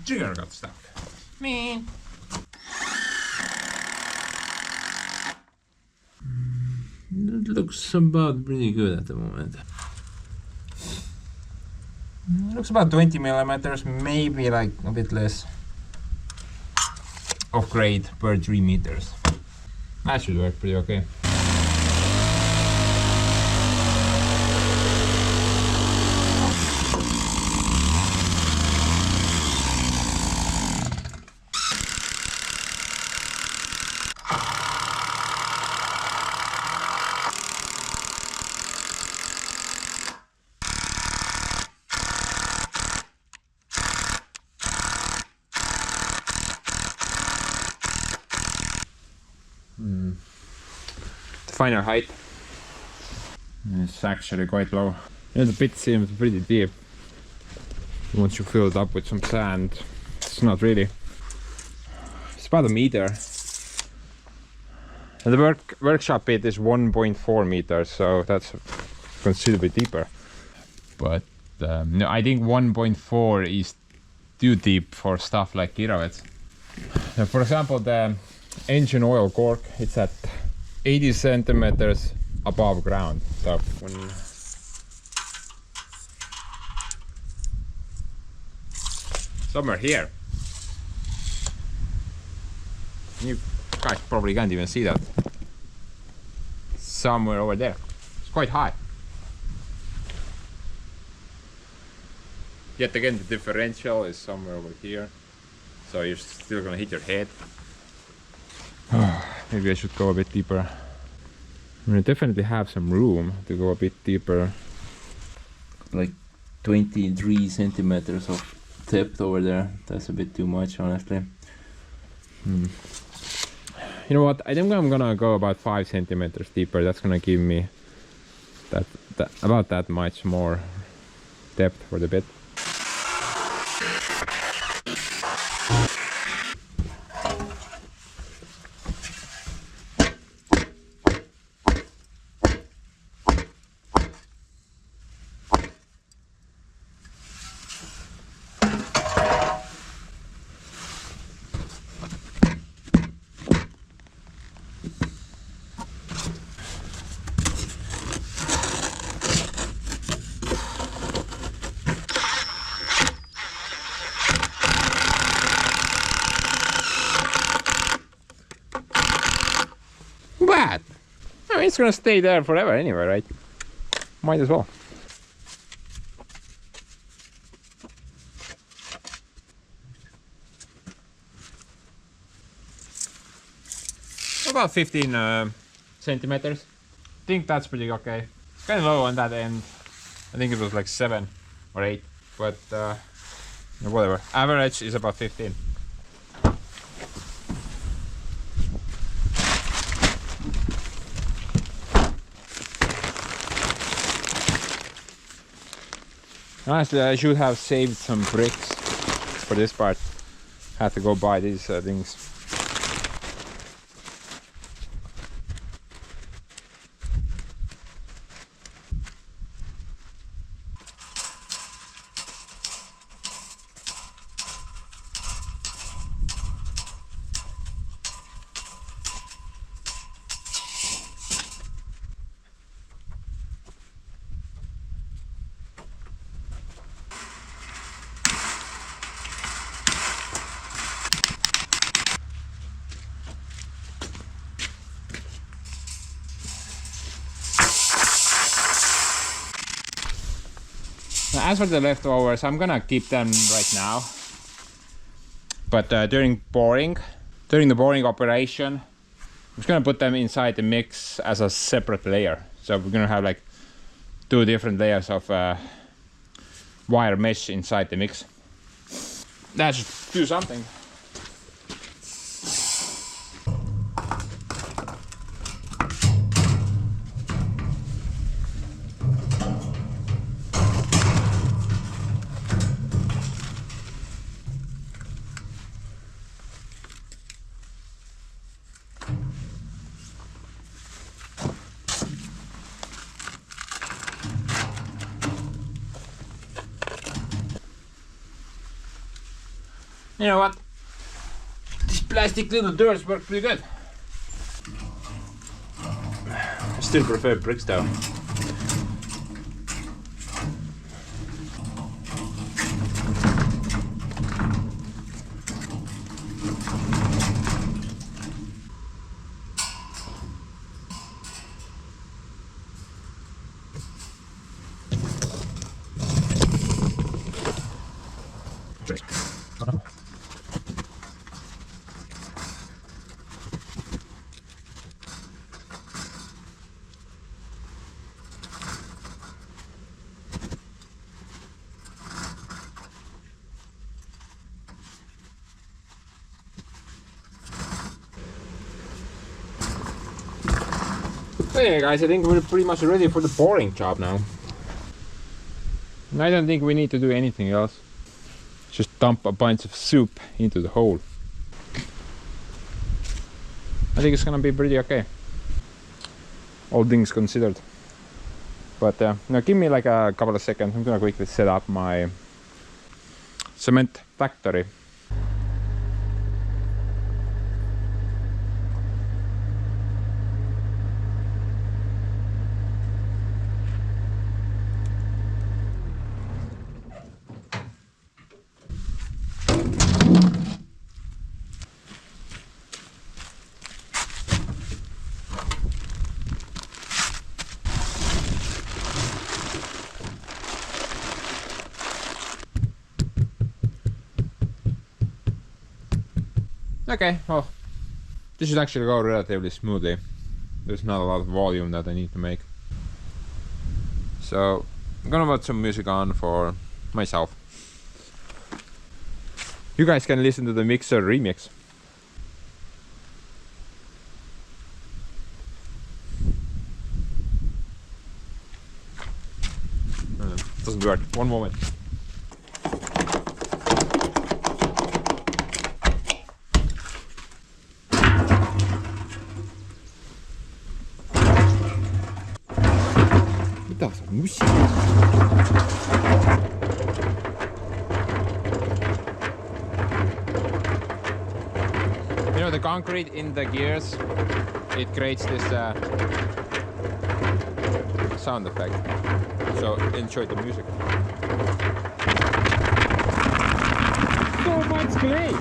Jigger got stuck. Me. It looks about pretty good at the moment. It looks about 20 millimeters, maybe like a bit less of grade per 3 meters. That should work pretty okay. Final height is actually quite low. Yeah, the pit seems pretty deep. Once you fill it up with some sand, it's not really. It's about a meter. And the workshop pit is 1.4 meters, so that's considerably deeper. But no, I think 1.4 is too deep for stuff like Kirovets. Now, for example, the engine oil cork, it's at 80 centimeters above ground. So when somewhere here, you guys probably can't even see that. Somewhere over there, it's quite high. Yet again, the differential is somewhere over here, so you're still gonna hit your head. Maybe I should go a bit deeper. I mean, I definitely have some room to go a bit deeper. Like 23 centimeters of depth over there. That's a bit too much, honestly. You know what? I think I'm gonna go about 5 centimeters deeper. That's gonna give me about that much more depth for the bit. But I mean, it's gonna stay there forever anyway, right? Might as well. about 15 centimeters. I think that's pretty okay. It's kind of low on that end. I think it was like 7 or 8, but whatever. Average is about 15. Honestly, I should have saved some bricks for this part. Had to go buy these things. As for the leftovers, I'm gonna keep them right now. But during the boring operation, I'm just gonna put them inside the mix as a separate layer. So we're gonna have like 2 different layers of wire mesh inside the mix. That should do something. You know what? These plastic little doors work pretty good. I still prefer bricks though. So yeah guys, I think we're pretty much ready for the boring job now. And I don't think we need to do anything else. Just dump a bunch of soup into the hole. I think it's gonna be pretty okay. All things considered. But now give me like a couple of seconds. I'm gonna quickly set up my cement factory. Okay, well, this should actually go relatively smoothly. There's not a lot of volume that I need to make. So, I'm gonna put some music on for myself. You guys can listen to the mixer remix. Doesn't work. One moment. Mitä se musiikki? You know, the concrete in the gears, it creates this sound effect. So enjoy the music. So much clay!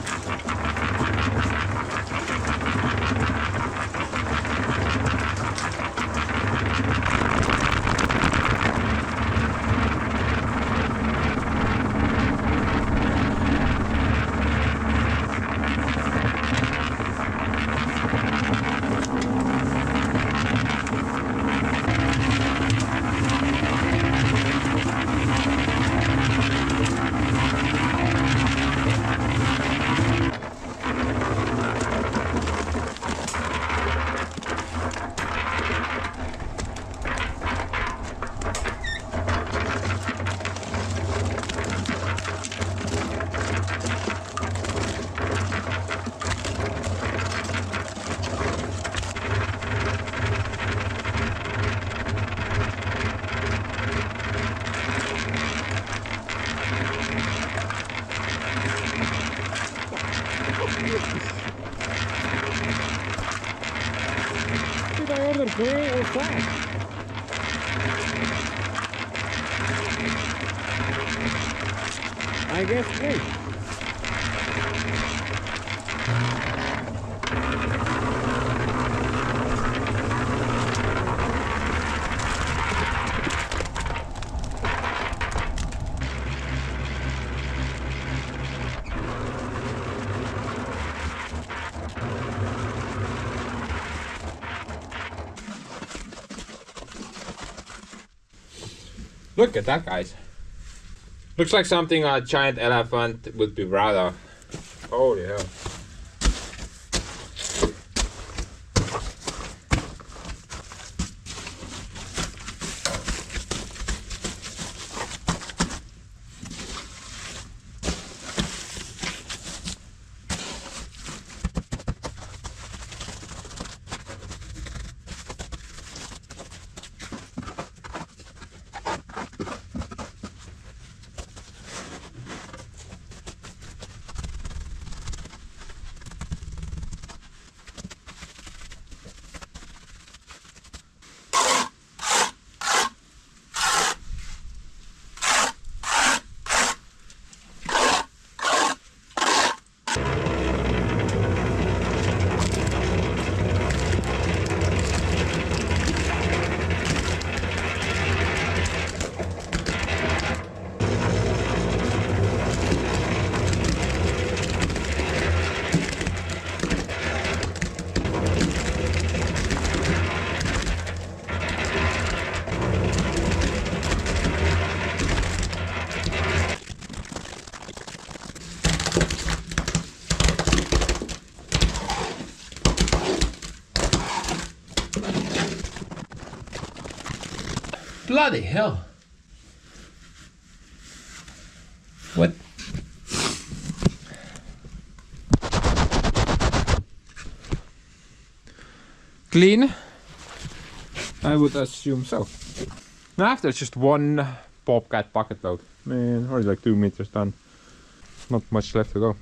flat. I guess great. Look at that, guys. Looks like something a giant elephant would be proud of. Holy hell. Bloody hell. What? Clean? I would assume so. Now after it's just one bobcat bucket load. Man, already like 2 meters done. Not much left to go.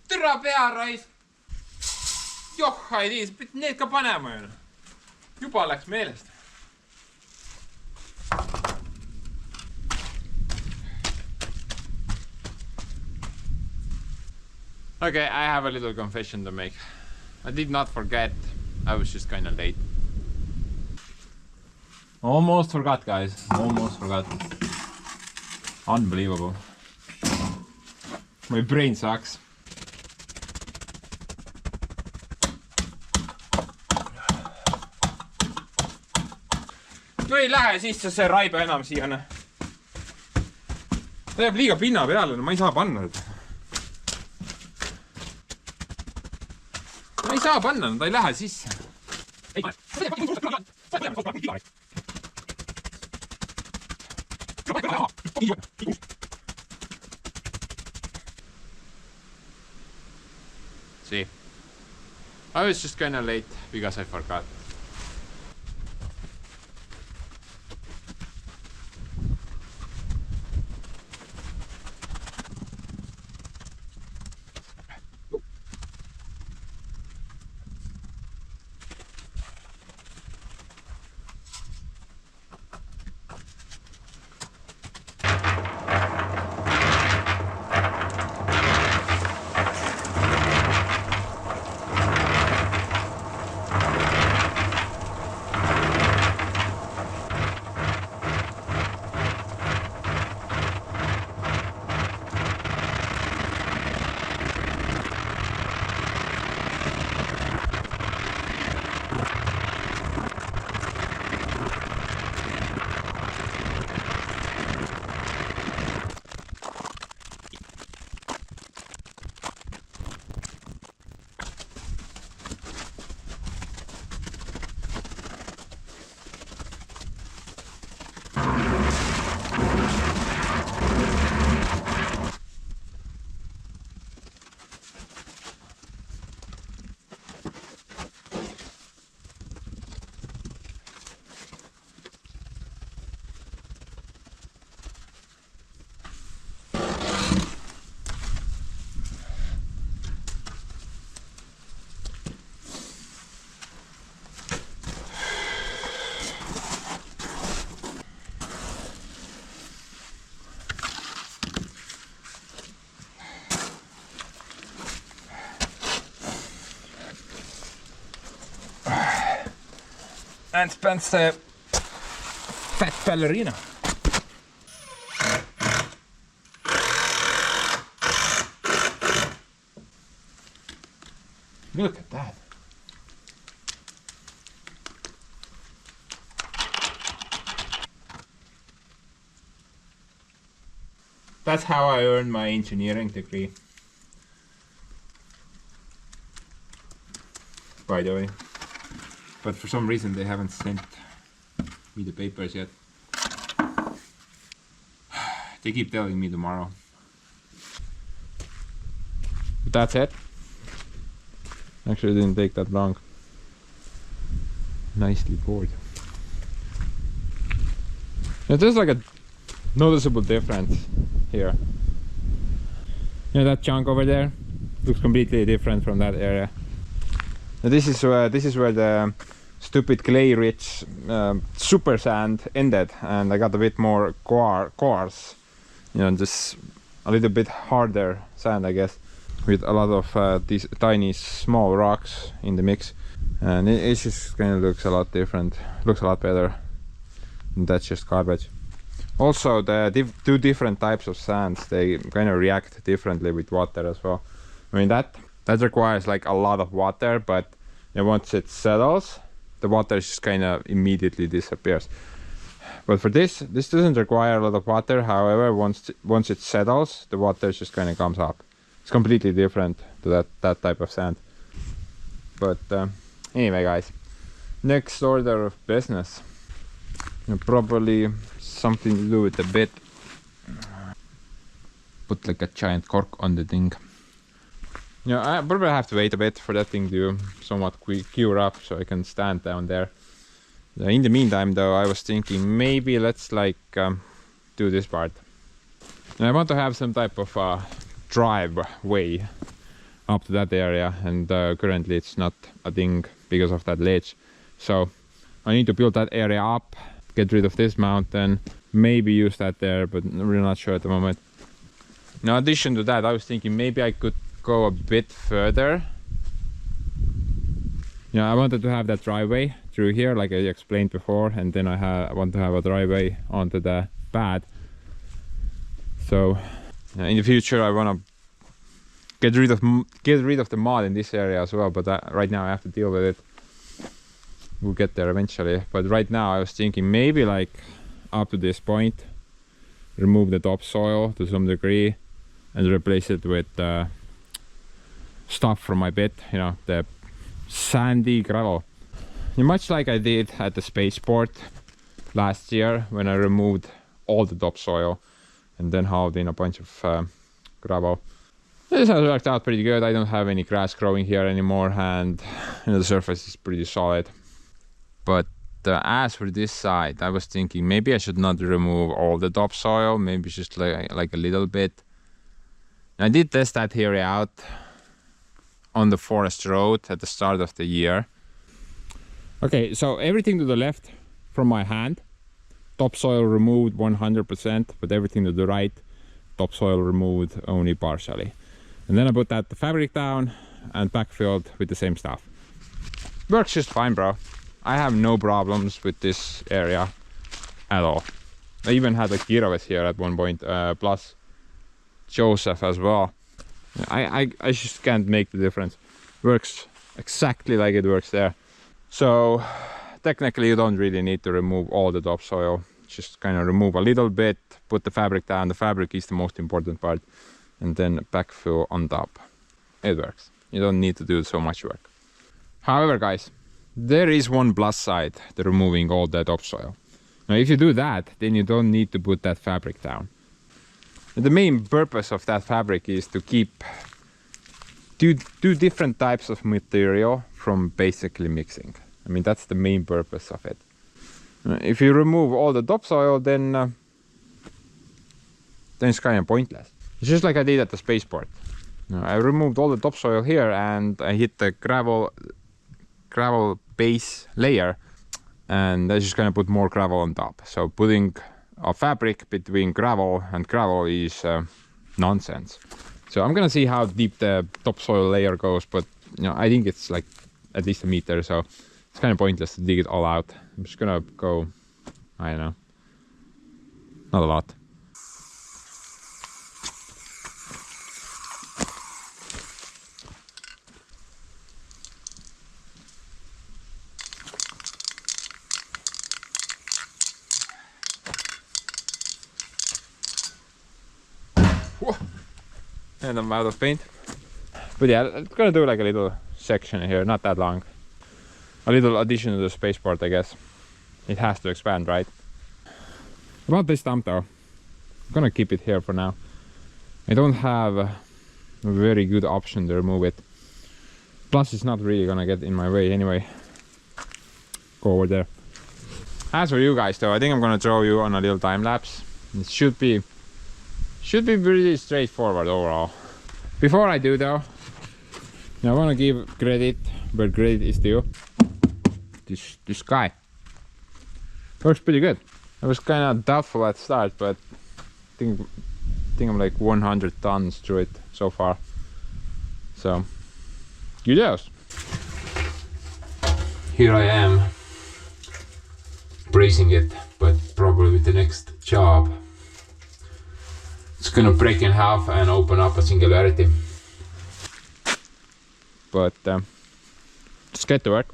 Türa pearais! Joh, ei tiis, piti need ka panema ju. Juba läks meelest. Okay, I have a little confession to make. I did not forget. I was just kinda late. Almost forgot, guys. Almost forgot. Unbelievable. My brain sucks. No ei lähe sisse see raibe enam siia. Ta jääb liiga pinna peale, no ma ei saa panna seda. Ma ei saa panna, no ta ei lähe sisse. See, I was just kinda late because I forgot. and spends the fat ballerina. Look at that. That's how I earned my engineering degree. By the way. But for some reason they haven't sent me the papers yet. They keep telling me tomorrow. But that's it. Actually didn't take that long. Nicely poured. Yeah, there's like a noticeable difference here. You know that chunk over there looks completely different from that area. Now this is where the stupid clay-rich super sand ended, and I got a bit more coarse, you know, just a little bit harder sand, I guess, with a lot of these tiny small rocks in the mix, and it just kind of looks a lot different, looks a lot better. And that's just garbage. Also, the two different types of sands, they kind of react differently with water as well. I mean that requires like a lot of water, but once it settles, the water just kind of immediately disappears. But for this doesn't require a lot of water. However, once it settles, the water just kind of comes up. It's completely different to that type of sand. But anyway, guys, next order of business, probably something to do with the bit. Put like a giant cork on the thing. I probably have to wait a bit for that thing to somewhat cure up so I can stand down there. In the meantime though, I was thinking maybe let's like do this part. And I want to have some type of driveway up to that area, and currently it's not a thing because of that ledge. So I need to build that area up, get rid of this mountain, maybe use that there, but I'm really not sure at the moment. In addition to that, I was thinking maybe I could go a bit further. I wanted to have that driveway through here like I explained before, and then I want to have a driveway onto the pad. So in the future I want to get rid of the mud in this area as well, but right now I have to deal with it. We'll get there eventually, but right now I was thinking maybe like up to this point, remove the topsoil to some degree and replace it with stuff from my bit, the sandy gravel. Much like I did at the spaceport last year when I removed all the topsoil and then hauled in a bunch of gravel. This has worked out pretty good. I don't have any grass growing here anymore, and the surface is pretty solid. But as for this side, I was thinking maybe I should not remove all the topsoil, maybe just like a little bit. I did test that area out on the forest road at the start of the year. Okay, so everything to the left from my hand, topsoil removed 100%, but everything to the right, topsoil removed only partially. And then I put that fabric down and backfilled with the same stuff. Works just fine, bro. I have no problems with this area at all. I even had a Kirovets here at one point, plus Joseph as well. I just can't make the difference. Works exactly like it works there. So technically you don't really need to remove all the topsoil. Just kind of remove a little bit, put the fabric down. The fabric is the most important part, and then backfill on top. It works. You don't need to do so much work. However, guys, there is one plus side to removing all that topsoil. Now if you do that, then you don't need to put that fabric down. The main purpose of that fabric is to keep two different types of material from basically mixing. I mean, that's the main purpose of it. If you remove all the topsoil, then it's kind of pointless. It's just like I did at the spaceport. I removed all the topsoil here and I hit the gravel base layer, and I just kind of put more gravel on top. So putting a fabric between gravel and gravel is nonsense. So I'm gonna see how deep the topsoil layer goes, but I think it's like at least a meter, so It's kind of pointless to dig it all out. I'm just gonna go, I don't know, not a lot. And I'm out of paint. But yeah, I'm gonna do like a little section here, not that long. A little addition to the spaceport, I guess. It has to expand, right? About this stump though, I'm gonna keep it here for now. I don't have a very good option to remove it. Plus it's not really gonna get in my way anyway. Go over there. As for you guys though, I think I'm gonna throw you on a little time lapse. It should be pretty straightforward overall. Before I do though, I want to give credit where credit is due. This guy works pretty good. I was kind of doubtful at start, but I think I'm like 100 tons through it so far. So, kudos. Here I am, bracing it, but probably with the next job it's gonna break in half and open up a singularity. But let's get to work.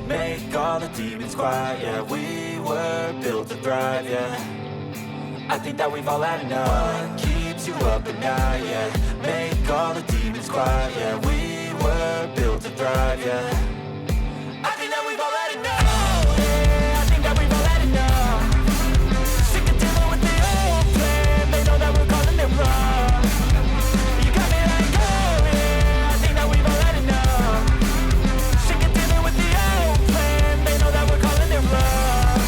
Make all the demons quiet, yeah. We were built to thrive, yeah. I think that we've all had enough. What keeps you up at night, yeah. Make all the demons quiet, yeah. We were built to thrive, yeah. I think that we've all had enough, yeah. I think that we've all had enough. Sick of dealing with the old plan. They know that we're calling it wrong. You got me like, oh yeah. I think that we've all had enough. Sick of dealing with the old plan. They know that we're calling it wrong.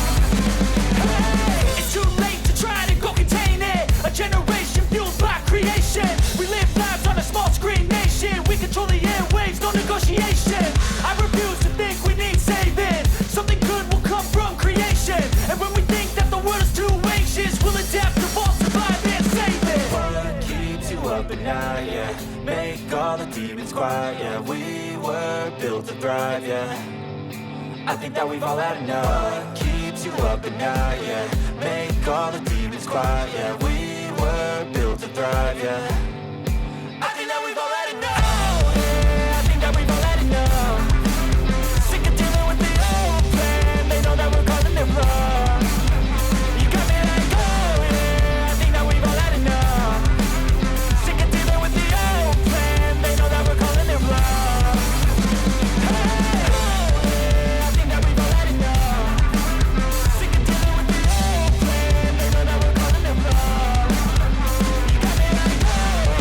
Hey, it's too late to try to go contain it. A generation fueled by creation. We live lives on a small screen nation. We control the airwaves, no negotiation. I refuse to think we need saving. Something good will come from creation. And when we think that the world is too anxious, we'll adapt, evolve, survive, and save it. What keeps you up at night, yeah. Make all the demons quiet, yeah. We were built to thrive, yeah. I think that we've all had enough. What keeps you up at night, yeah. Make all the demons quiet, yeah. We were built to thrive, yeah. I think that we've all had enough, yeah. I think that we've all had enough. Sick of dealing with the old plan. They know that we're calling it wrong. You got me like, oh yeah. I think that we've all had enough. Sick of dealing with the old plan. They know that we're calling it wrong. Hey, oh yeah. I think that we've all had enough. Sick of dealing with the old plan. They know that we're calling it wrong. You got me like, oh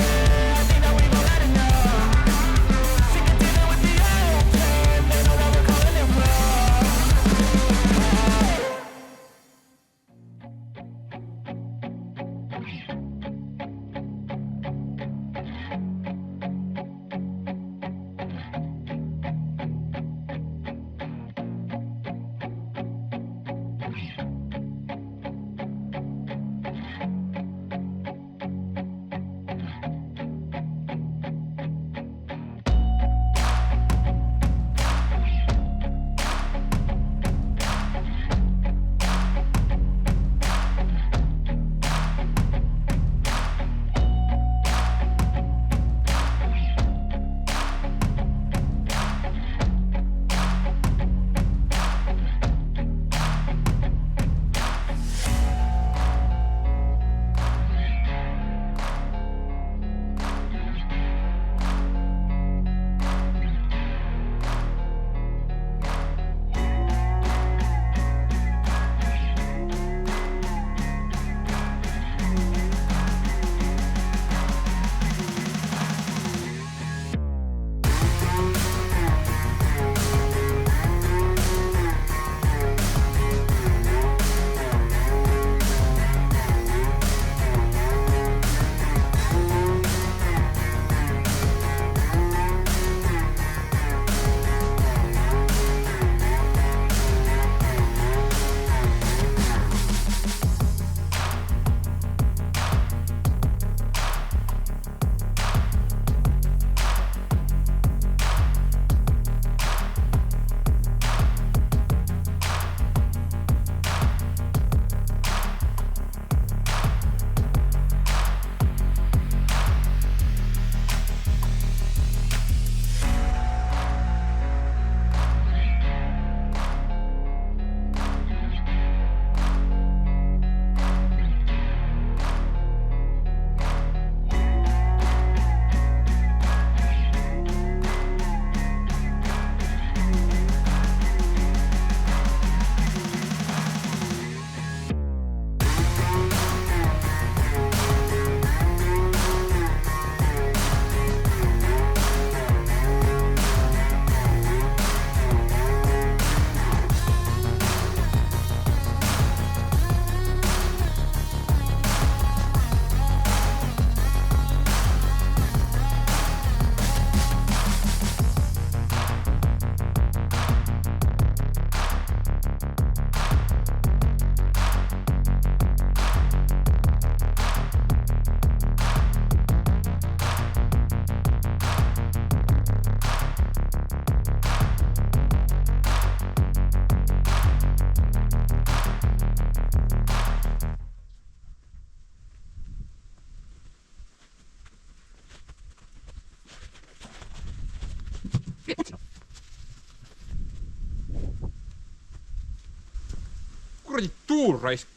kuradi tuur raisk.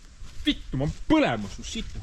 Vittu, ma põlemus su situ.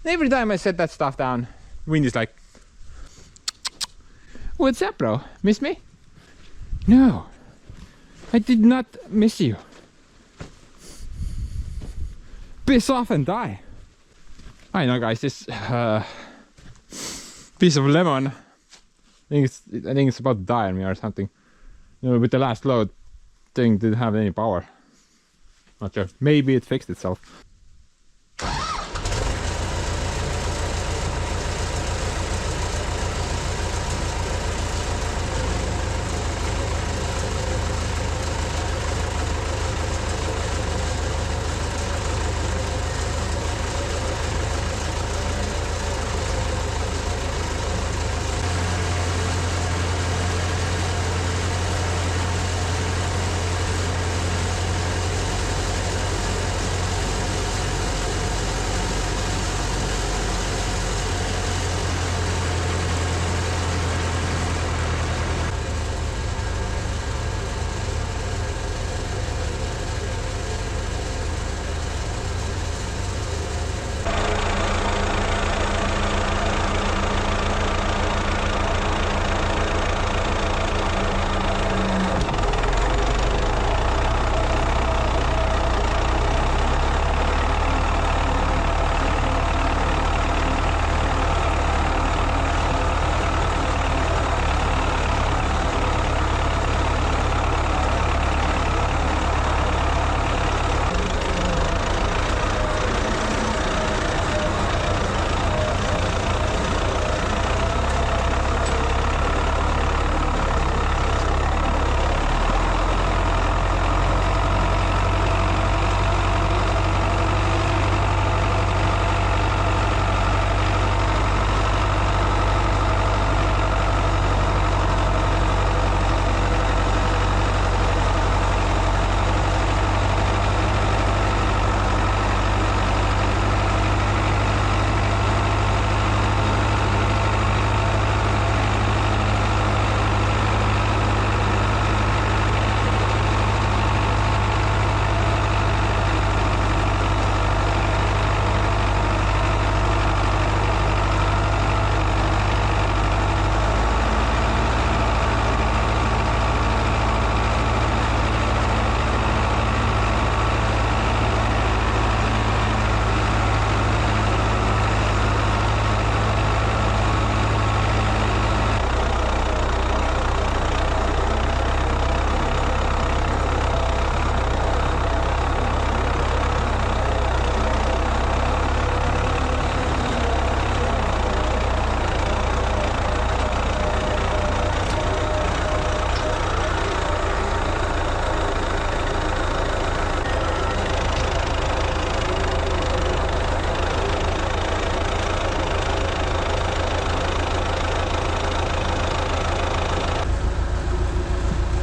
Every time I set that stuff down, wind is like, what's up, bro? Miss me? No, I did not miss you. Piss off and die. I know, guys. This piece of lemon, I think it's about to die on me or something. You know, with the last load, thing didn't have any power. Not sure. Maybe it fixed itself.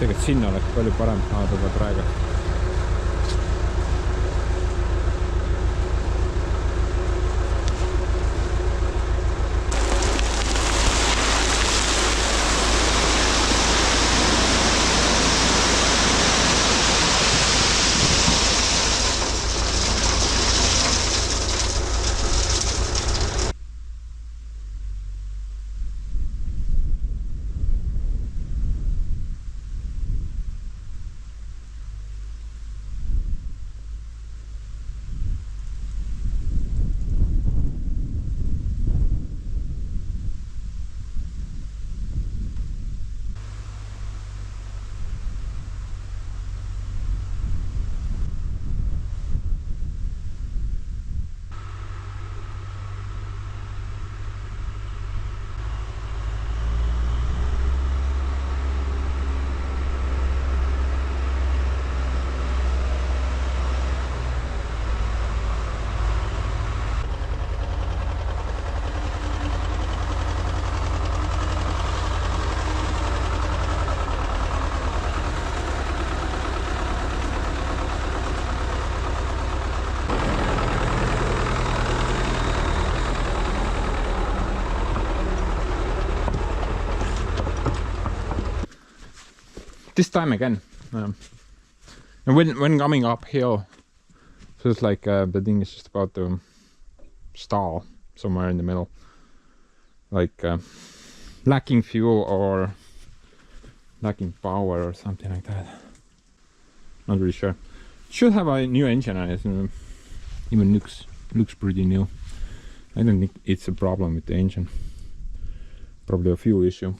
tegelikult sinna oleks palju parem saada praegu. this time again. And when coming uphill, feels like the thing is just about to stall somewhere in the middle, like lacking fuel or lacking power or something like that. Not really sure. Should have a new engine on it. Even looks pretty new. I don't think it's a problem with the engine. Probably a fuel issue.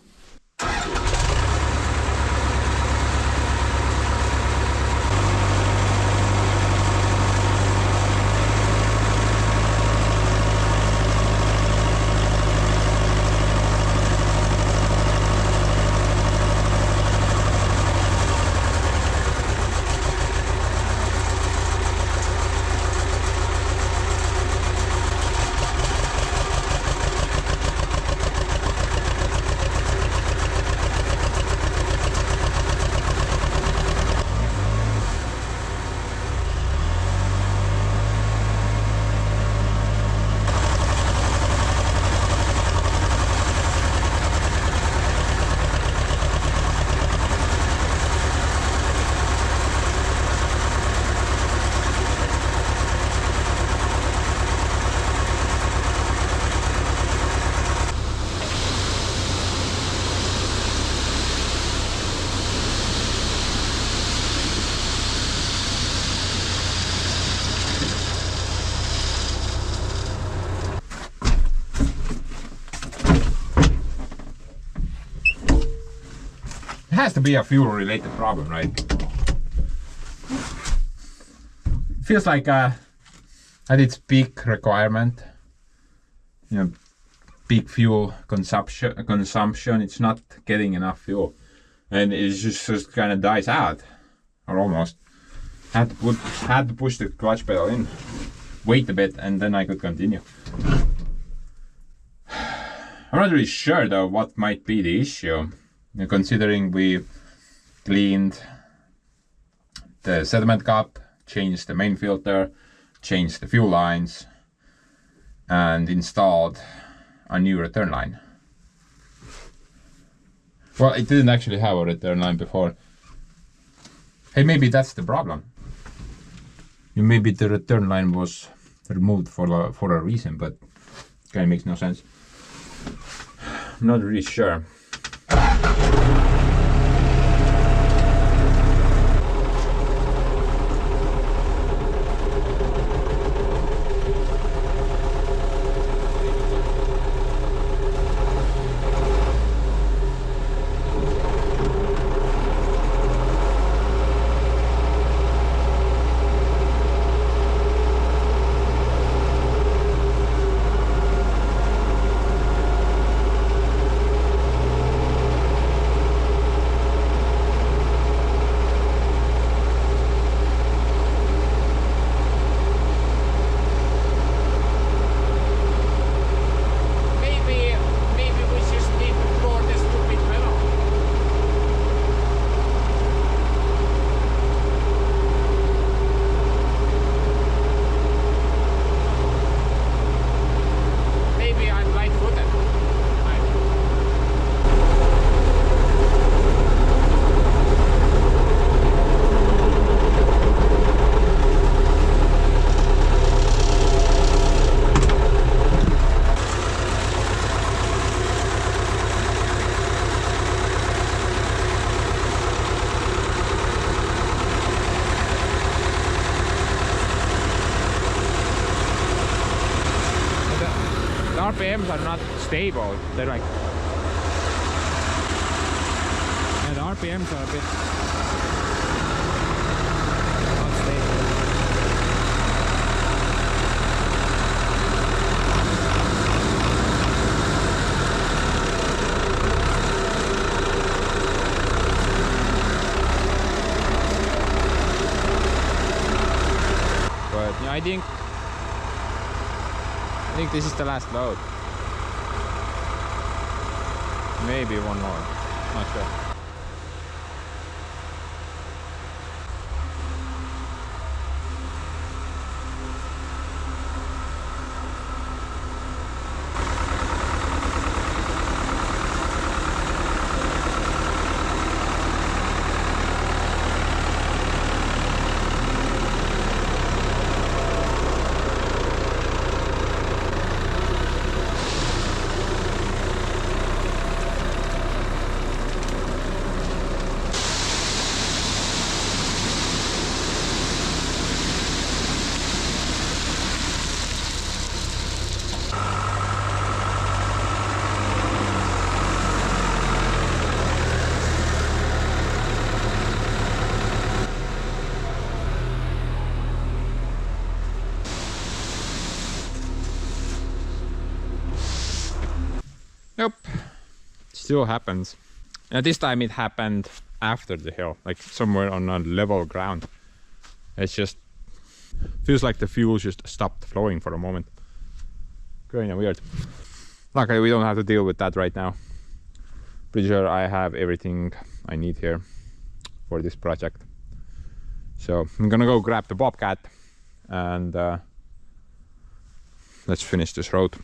It has to be a fuel related problem, right? Feels like at its peak requirement, you know, peak fuel consumption, it's not getting enough fuel, and it just kind of dies out, or almost. Had to push the clutch pedal in, wait a bit, and then I could continue. I'm not really sure though what might be the issue, considering we cleaned the sediment cup, changed the main filter, changed the fuel lines, and installed a new return line. Well, it didn't actually have a return line before. Hey, maybe that's the problem. Maybe the return line was removed for a reason, but it kind of makes no sense. I'm not really sure. RPMs are not stable. They're like, yeah, the RPMs are a bit not stable. But yeah, I think this is the last load. Maybe one more. Not sure. Nope. Still happens. And this time it happened after the hill, like somewhere on a level ground. It's just feels like the fuel just stopped flowing for a moment. Kind of weird. Luckily we don't have to deal with that right now. Pretty sure I have everything I need here for this project. So I'm gonna go grab the Bobcat and let's finish this road.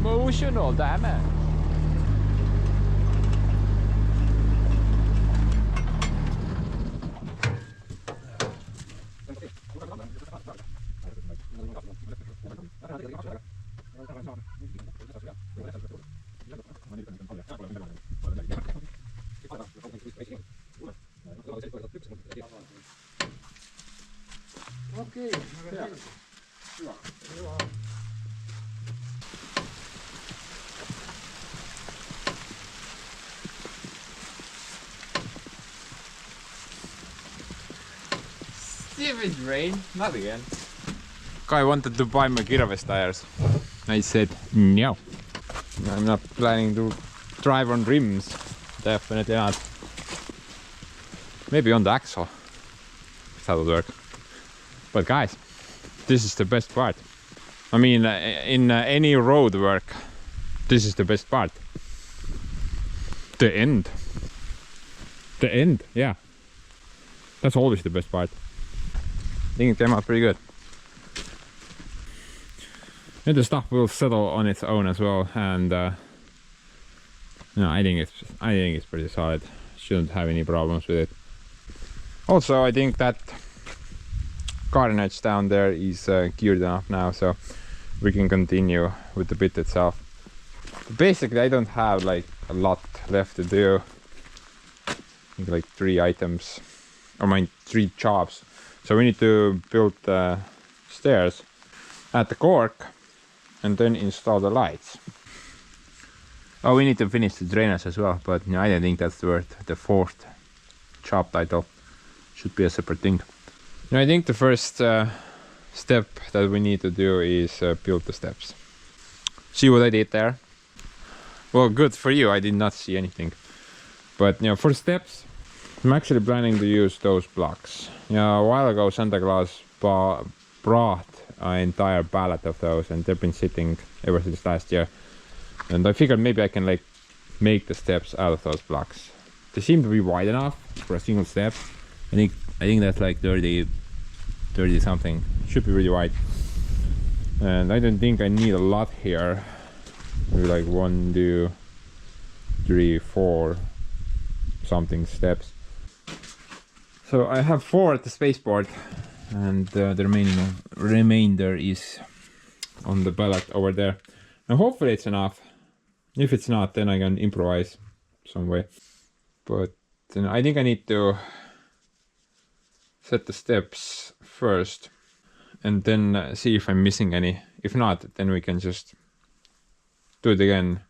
Emotional damage. Okej, Stupid rain, not again. Guy wanted to buy my Kirovets tires. I said no. I'm not planning to drive on rims. Definitely not. Maybe on the axle. That would work. But guys, this is the best part. I mean, in any road work, this is the best part. The end. The end, yeah. That's always the best part. I think it came out pretty good. And the stuff will settle on its own as well, and no, I think it's pretty solid. Shouldn't have any problems with it. Also, I think that garden edge down there is cured enough now, so we can continue with the bit itself. But basically, I don't have like a lot left to do. I think like 3 items, or I mean 3 jobs. So we need to build the stairs at the cork and then install the lights. Oh, we need to finish the drainage as well, but no, I don't think that's worth the 4th job title. Should be a separate thing. Now, I think the first step that we need to do is build the steps. See what I did there? Well, good for you, I did not see anything. But you know, for steps, I'm actually planning to use those blocks. You know, a while ago Santa Claus brought an entire pallet of those, and they've been sitting ever since last year. And I figured maybe I can like make the steps out of those blocks. They seem to be wide enough for a single step. I think that's like 30 something. Should be really wide. And I don't think I need a lot here. Maybe like 1, 2, 3, 4 something steps. So I have 4 at the spaceport, and the remainder is on the pallet over there. Now hopefully it's enough. If it's not, then I can improvise some way. But then I think I need to set the steps first and then see if I'm missing any. If not, then we can just do it again,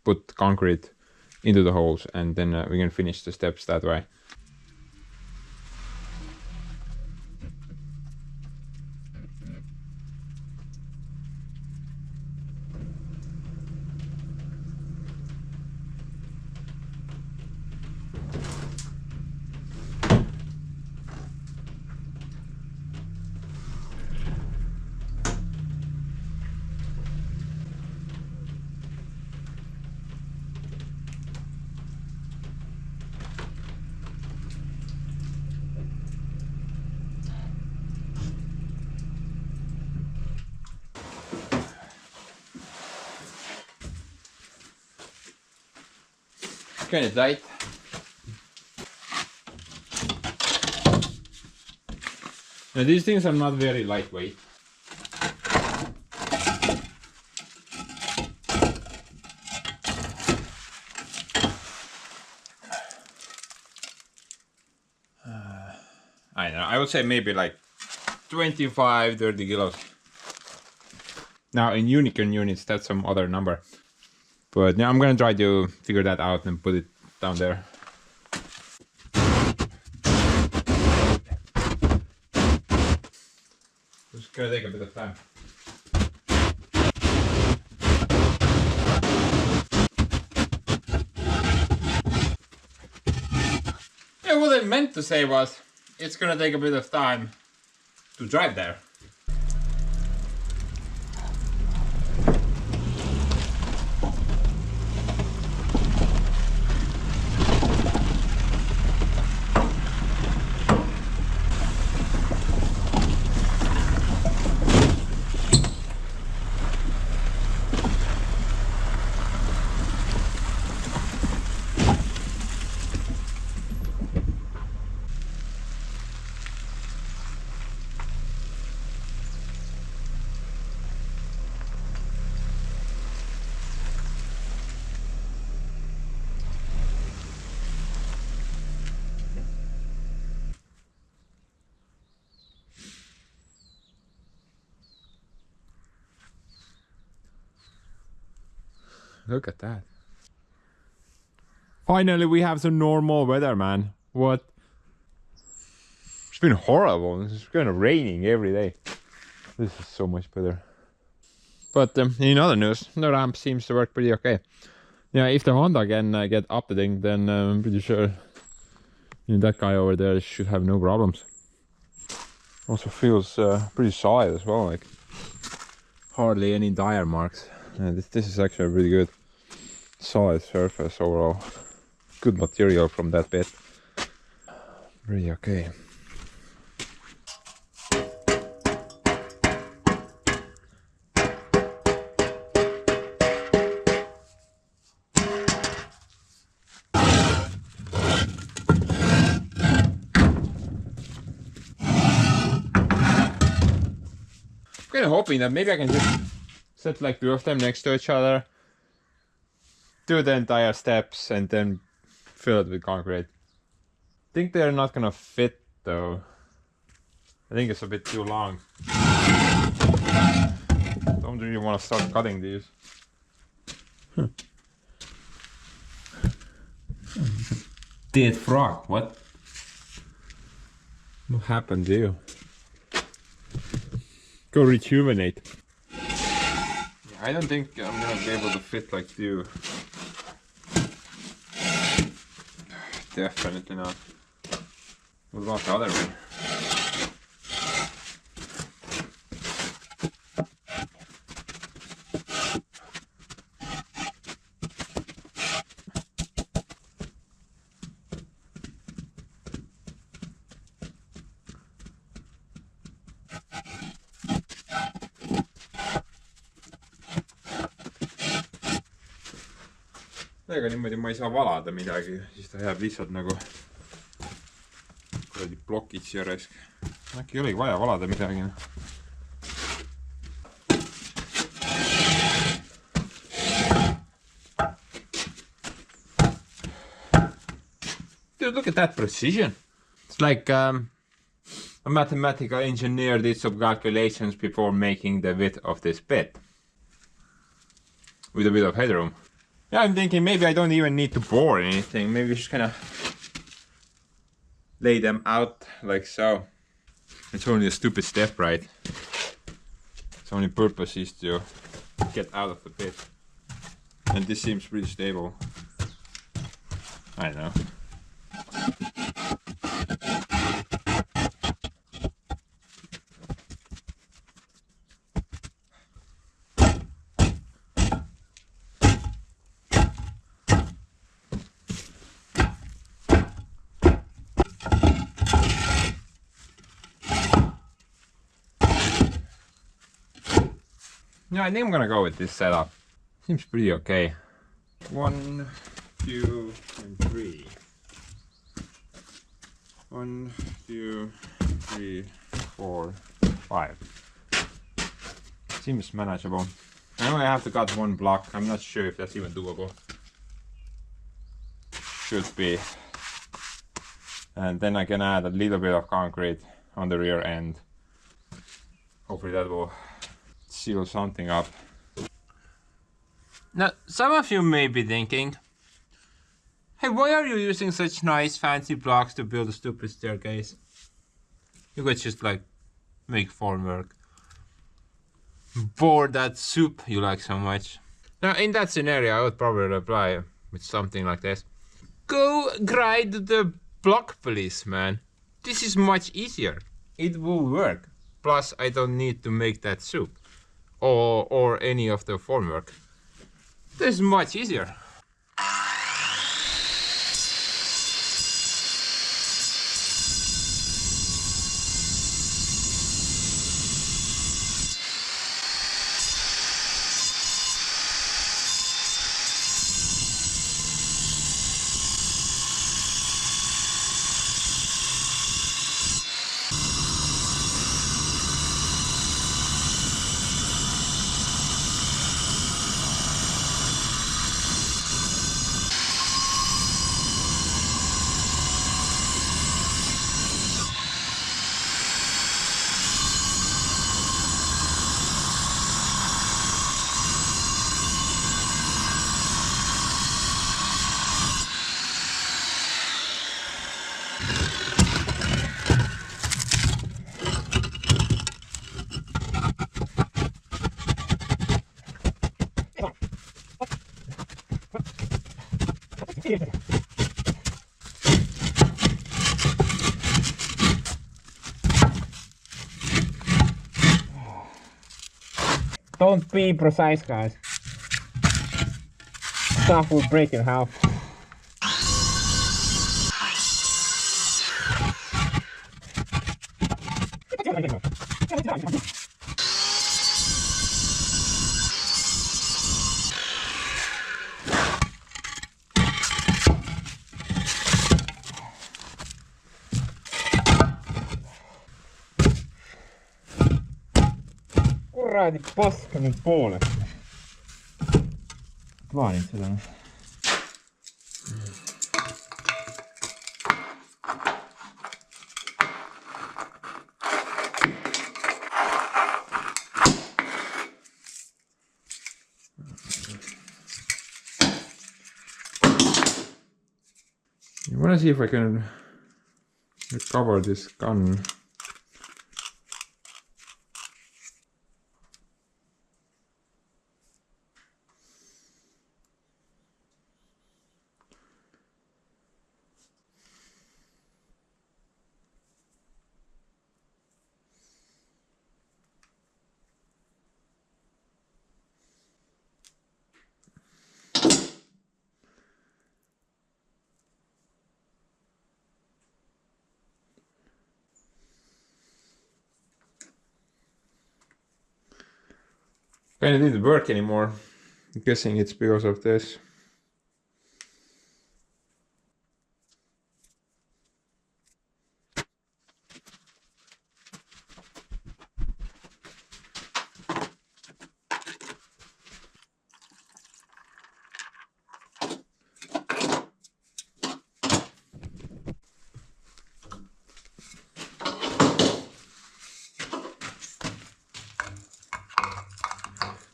put concrete into the holes, and then we can finish the steps that way. Kind of tight. Now these things are not very lightweight. I don't know, I would say maybe like 25-30 kilos. Now in unicorn units that's some other number. But yeah, I'm gonna try to figure that out and put it down there. It's gonna take a bit of time. Yeah, what I meant to say was, it's gonna take a bit of time to drive there. Look at that. Finally, we have some normal weather, man. What? It's been horrible. It's kind of raining every day. This is so much better. But in other news, the ramp seems to work pretty okay. Yeah, if the Honda can get updating, then I'm pretty sure that guy over there should have no problems. Also feels pretty solid as well, like hardly any tire marks. This is actually a really good solid surface overall. Good material from that bit. Really okay. I'm kind of hoping that maybe I can just set like two of them next to each other, do the entire steps, and then fill it with concrete. I think they're not gonna fit though. I think it's a bit too long. Don't really want to start cutting these. Dead frog, what? What happened to you? Go rejuvenate. Yeah, I don't think I'm gonna be able to fit like you. Definitely not. What about the other one? Ega niimoodi ma ei saa valada midagi, siis ta jääb lihtsalt nagu kuradi plokid siia raisk. Äkki ei olegi vaja valada midagi. Dude, look at that precision. It's like a mathematical engineer did some calculations before making the width of this bit. With a bit of headroom. Yeah, I'm thinking maybe I don't even need to bore anything. Maybe just kind of lay them out like so. It's only a stupid step, right? Its only purpose is to get out of the pit. And this seems pretty stable. I don't know. Yeah, I think I'm gonna go with this setup. Seems pretty okay. 1, 2, and 3. 1, 2, 3, 4, 5. Seems manageable. I only have to cut one block. I'm not sure if that's even doable. Should be. And then I can add a little bit of concrete on the rear end. Hopefully that will seal something up. Now, some of you may be thinking, hey, why are you using such nice fancy blocks to build a stupid staircase? You could just like make formwork. Board that soup you like so much. Now, in that scenario, I would probably reply with something like this. Go grind the block police, man. This is much easier. It will work. Plus, I don't need to make that soup. Or any of the formwork. This is much easier. Don't be precise, guys. Stuff will break in half. Kurraati paska mun puolesta. Vaadin sitä. I want to see if I can recover this gun. Kind of didn't work anymore. I'm guessing it's because of this.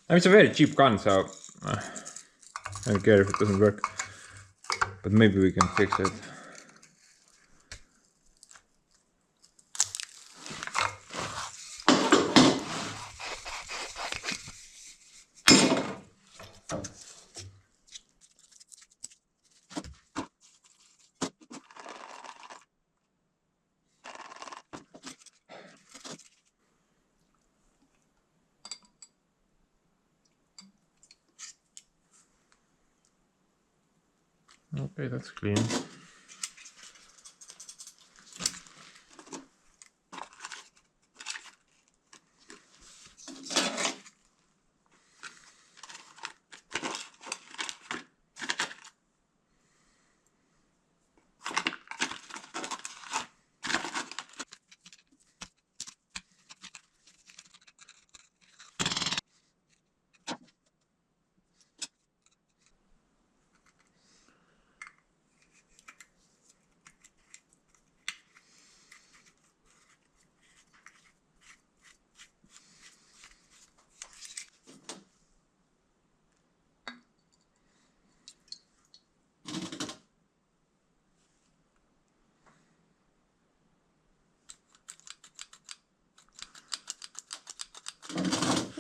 I mean, it's a very cheap gun, so I don't care if it doesn't work. But maybe we can fix it. Okay, that's clean.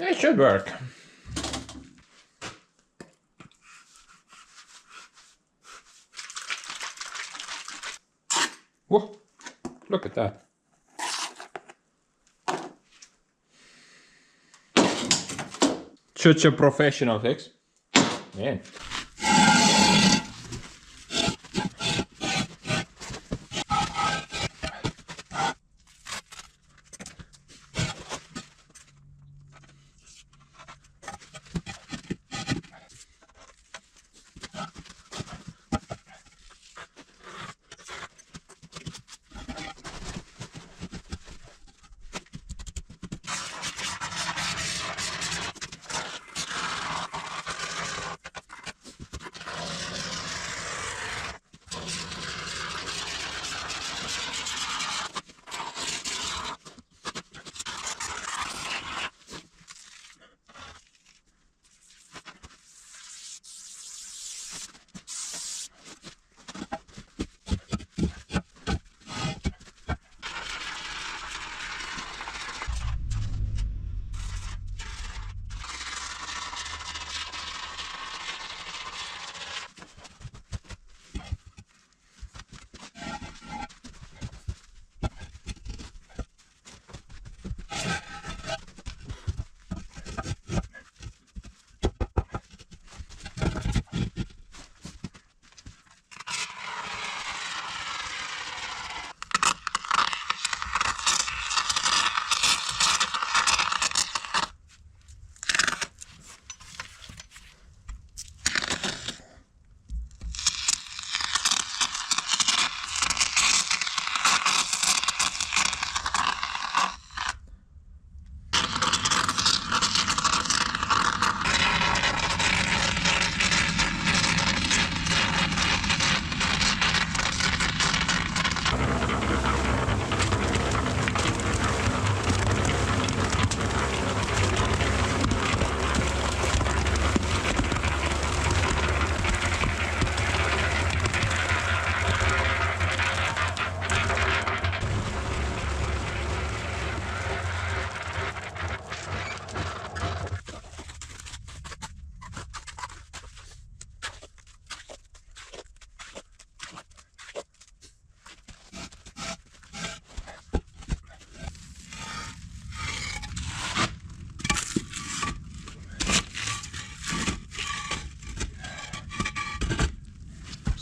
It should work. Whoa, look at that. Such a professional fix. Man.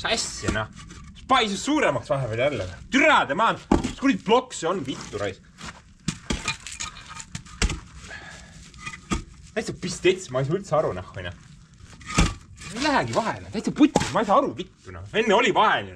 asja noh. Paisus suuremaks vahepeal jälle. Türade maan. Mis kuradi plokk see on vittu rais. Täitsa pistets, ma ei saa üldse aru nahku. Ei lähegi vahele. Täitsa putis, ma ei saa aru vittu. Enne oli vahel.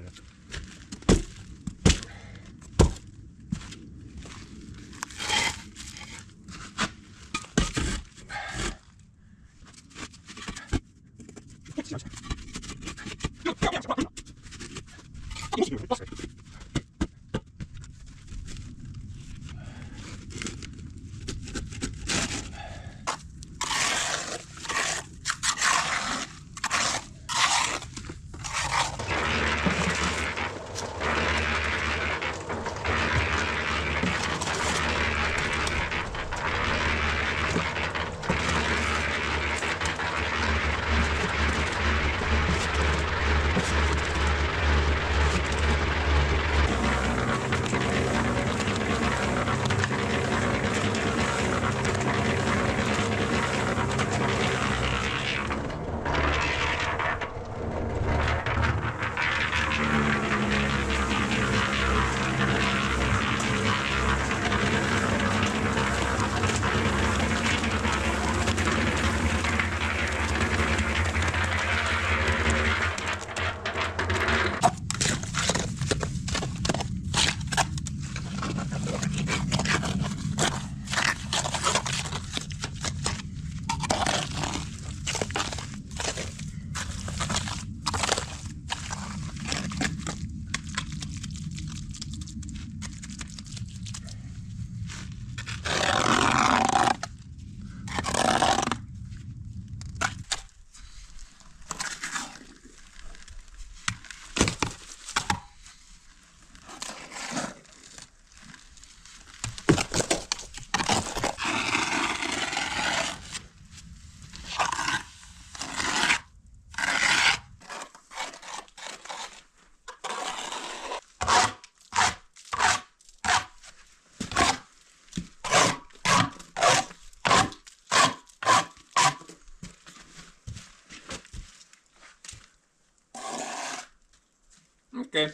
Okay.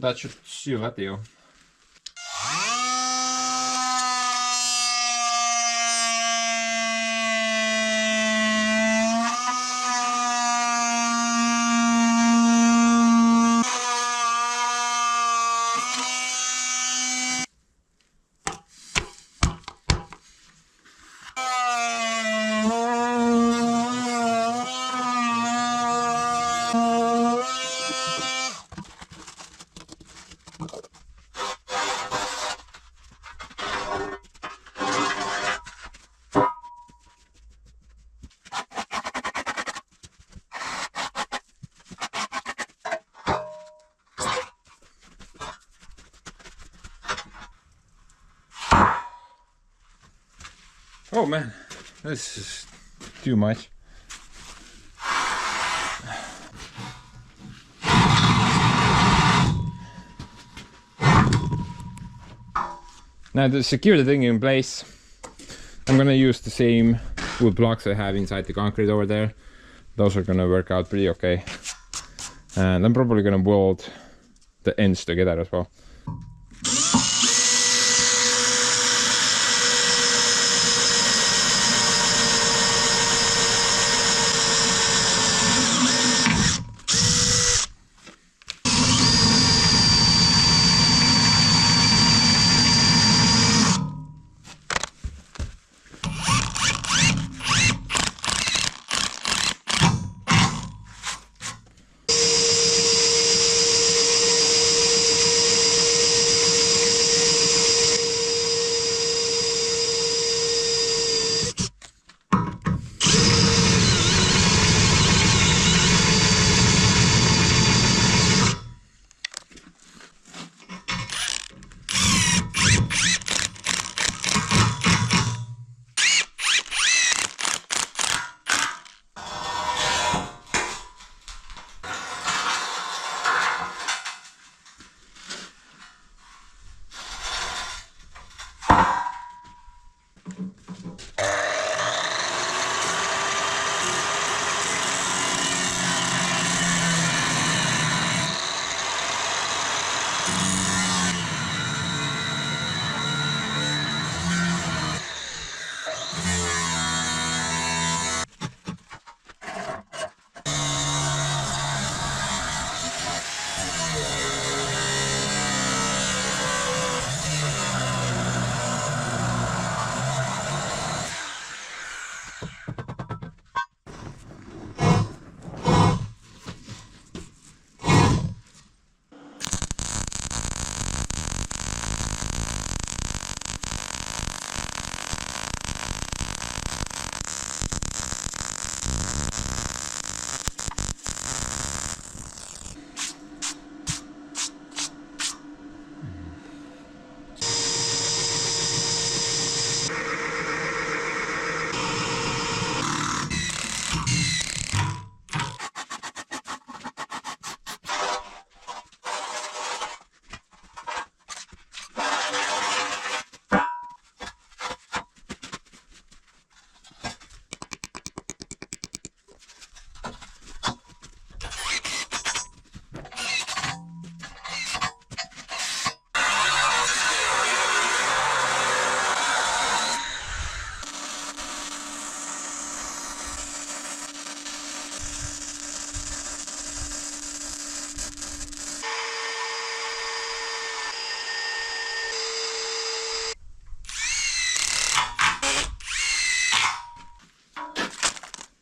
That should syvä jo. Oh man, this is too much. Now to secure the thing in place, I'm gonna use the same wood blocks I have inside the concrete over there. Those are gonna work out pretty okay. And I'm probably gonna weld the ends together as well.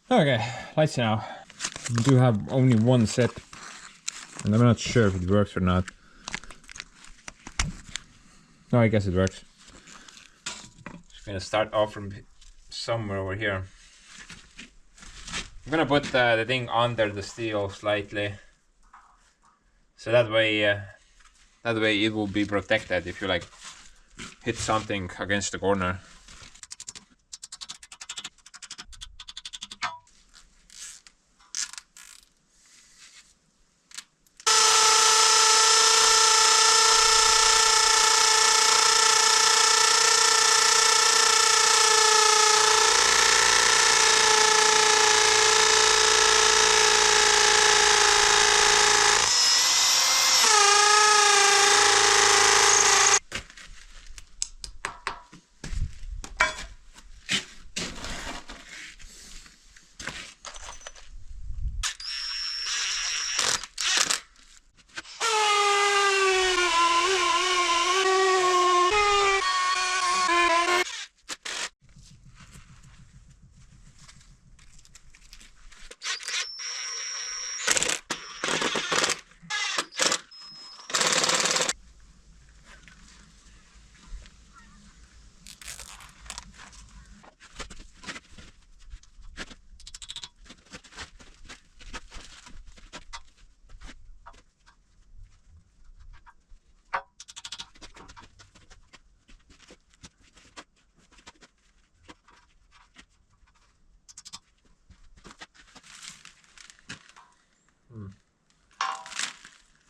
Okay, let's see now. We do have only one set, and I'm not sure if it works or not. No, I guess it works. Just gonna start off from somewhere over here. I'm gonna put the thing under the steel slightly, so that way it will be protected if you like hit something against the corner.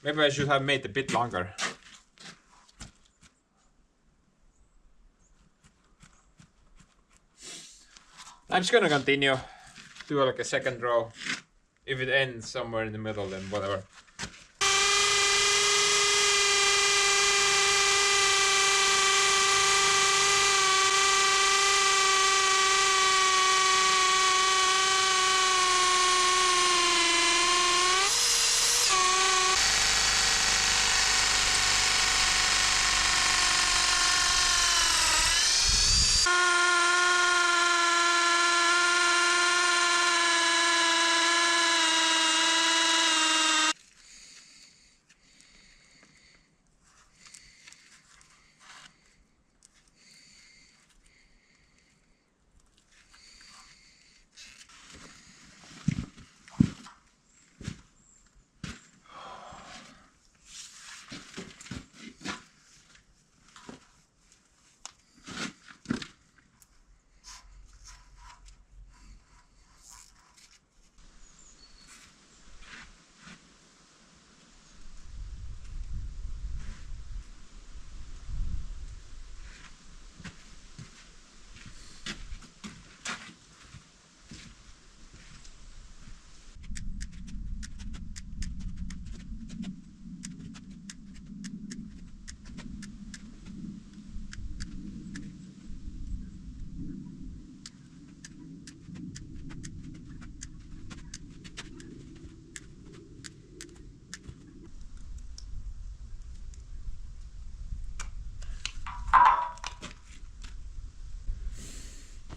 Maybe I should have made it a bit longer. I'm just gonna continue, do like a second row. If it ends somewhere in the middle, then whatever.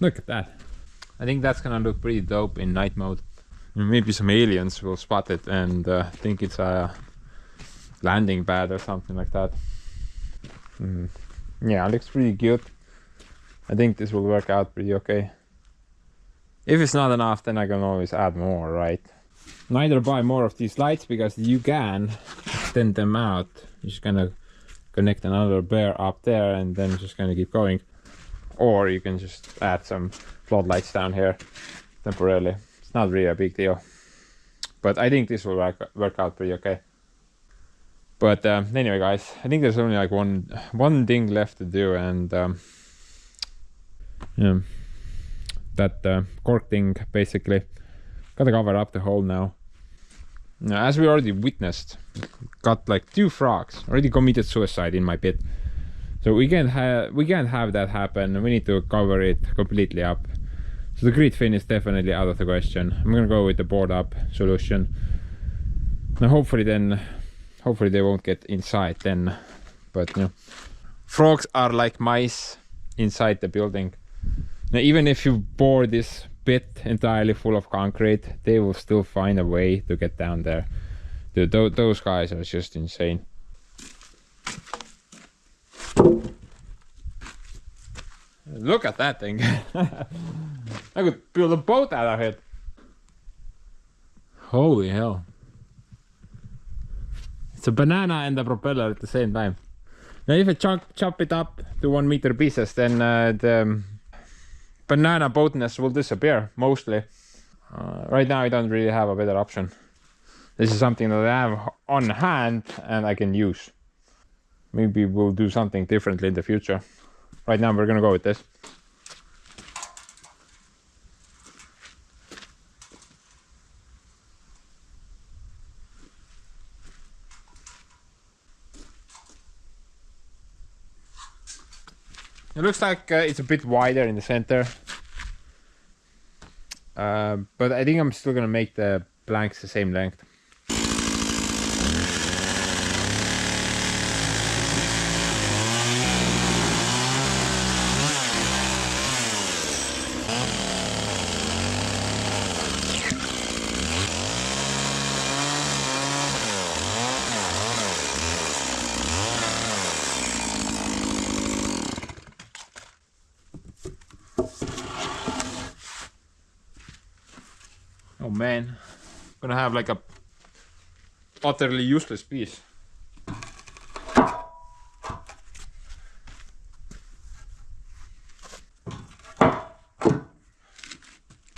Look at that. I think that's gonna look pretty dope in night mode. Maybe some aliens will spot it and think it's a landing pad or something like that. Yeah, it looks pretty good. I think this will work out pretty okay. If it's not enough, then I can always add more, right? Neither buy more of these lights because you can extend them out. You're just gonna connect another bear up there and then just gonna keep going. Or you can just add some floodlights down here temporarily. It's not really a big deal. But I think this will work out pretty okay. But anyway, guys, I think there's only like one thing left to do, and yeah, that cork thing basically gotta cover up the hole now. Now, as we already witnessed, got like 2 frogs already committed suicide in my pit. So we can't have that happen. We need to cover it completely up. So the grid fin is definitely out of the question. I'm gonna go with the board up solution. Now hopefully they won't get inside then. But you know, frogs are like mice inside the building. Now even if you bore this pit entirely full of concrete, they will still find a way to get down there. Dude, those guys are just insane. Look at that thing. I could build a boat out of it. Holy hell. It's a banana and a propeller at the same time. Now if I chop it up to 1 meter pieces, then the banana boatness will disappear, mostly. Right now I don't really have a better option. This is something that I have on hand and I can use. Maybe we'll do something differently in the future. Right now we're gonna go with this. It looks like it's a bit wider in the center. But I think I'm still gonna make the planks the same length. Oh man, I'm gonna have like a utterly useless piece.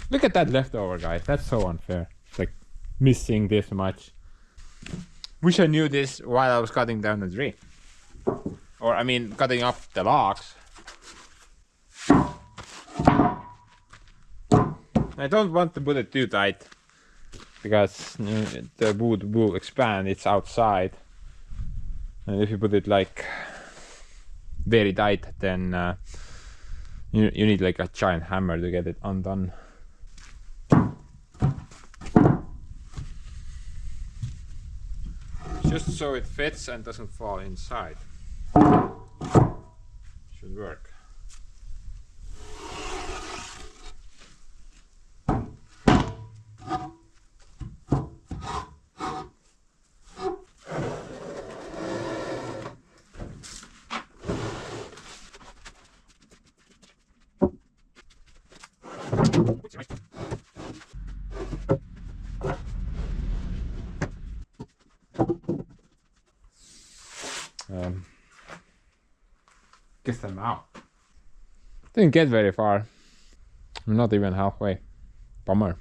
Look at that leftover, guys. That's so unfair. It's like missing this much. Wish I knew this while I was cutting down the tree. Or I mean, cutting up the logs. I don't want to put it too tight because the wood will expand. It's outside, and if you put it like very tight, then you need like a giant hammer to get it undone. Just so it fits and doesn't fall inside. Should work. Get them out. Didn't get very far. I'm not even halfway. Bummer.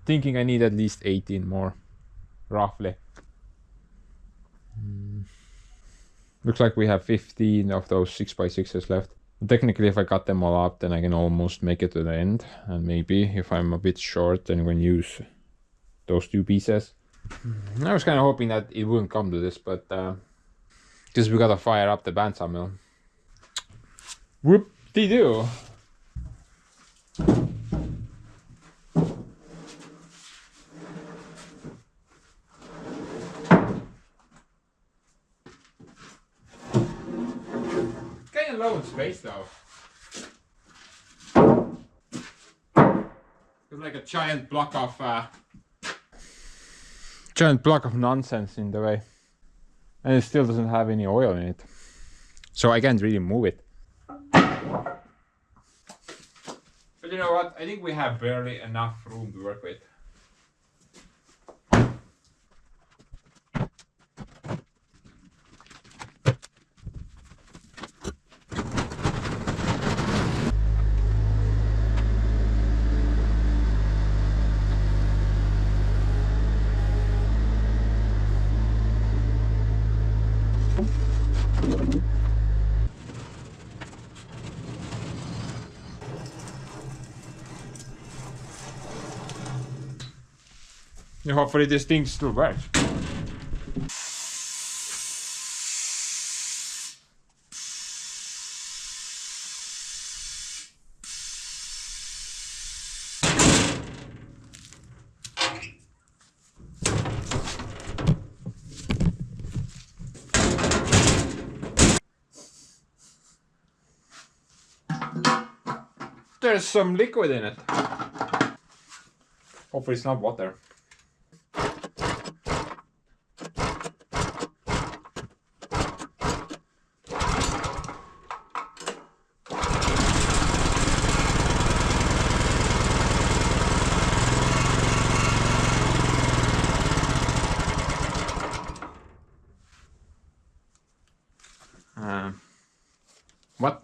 Thinking I need at least 18 more, roughly. Looks like we have 15 of those 6x6s left. Technically, if I cut them all up, then I can almost make it to the end. And maybe if I'm a bit short, then I can use those 2 pieces. I was kind of hoping that it wouldn't come to this, but because we gotta fire up the bandsaw mill. Whoop-de-doo! Getting low in space though. It's like a giant block of nonsense in the way, and it still doesn't have any oil in it, so I can't really move it. But you know what? I think we have barely enough room to work with. Yeah, hopefully this thing still works. there's some liquid in it. Hopefully it's not water. What?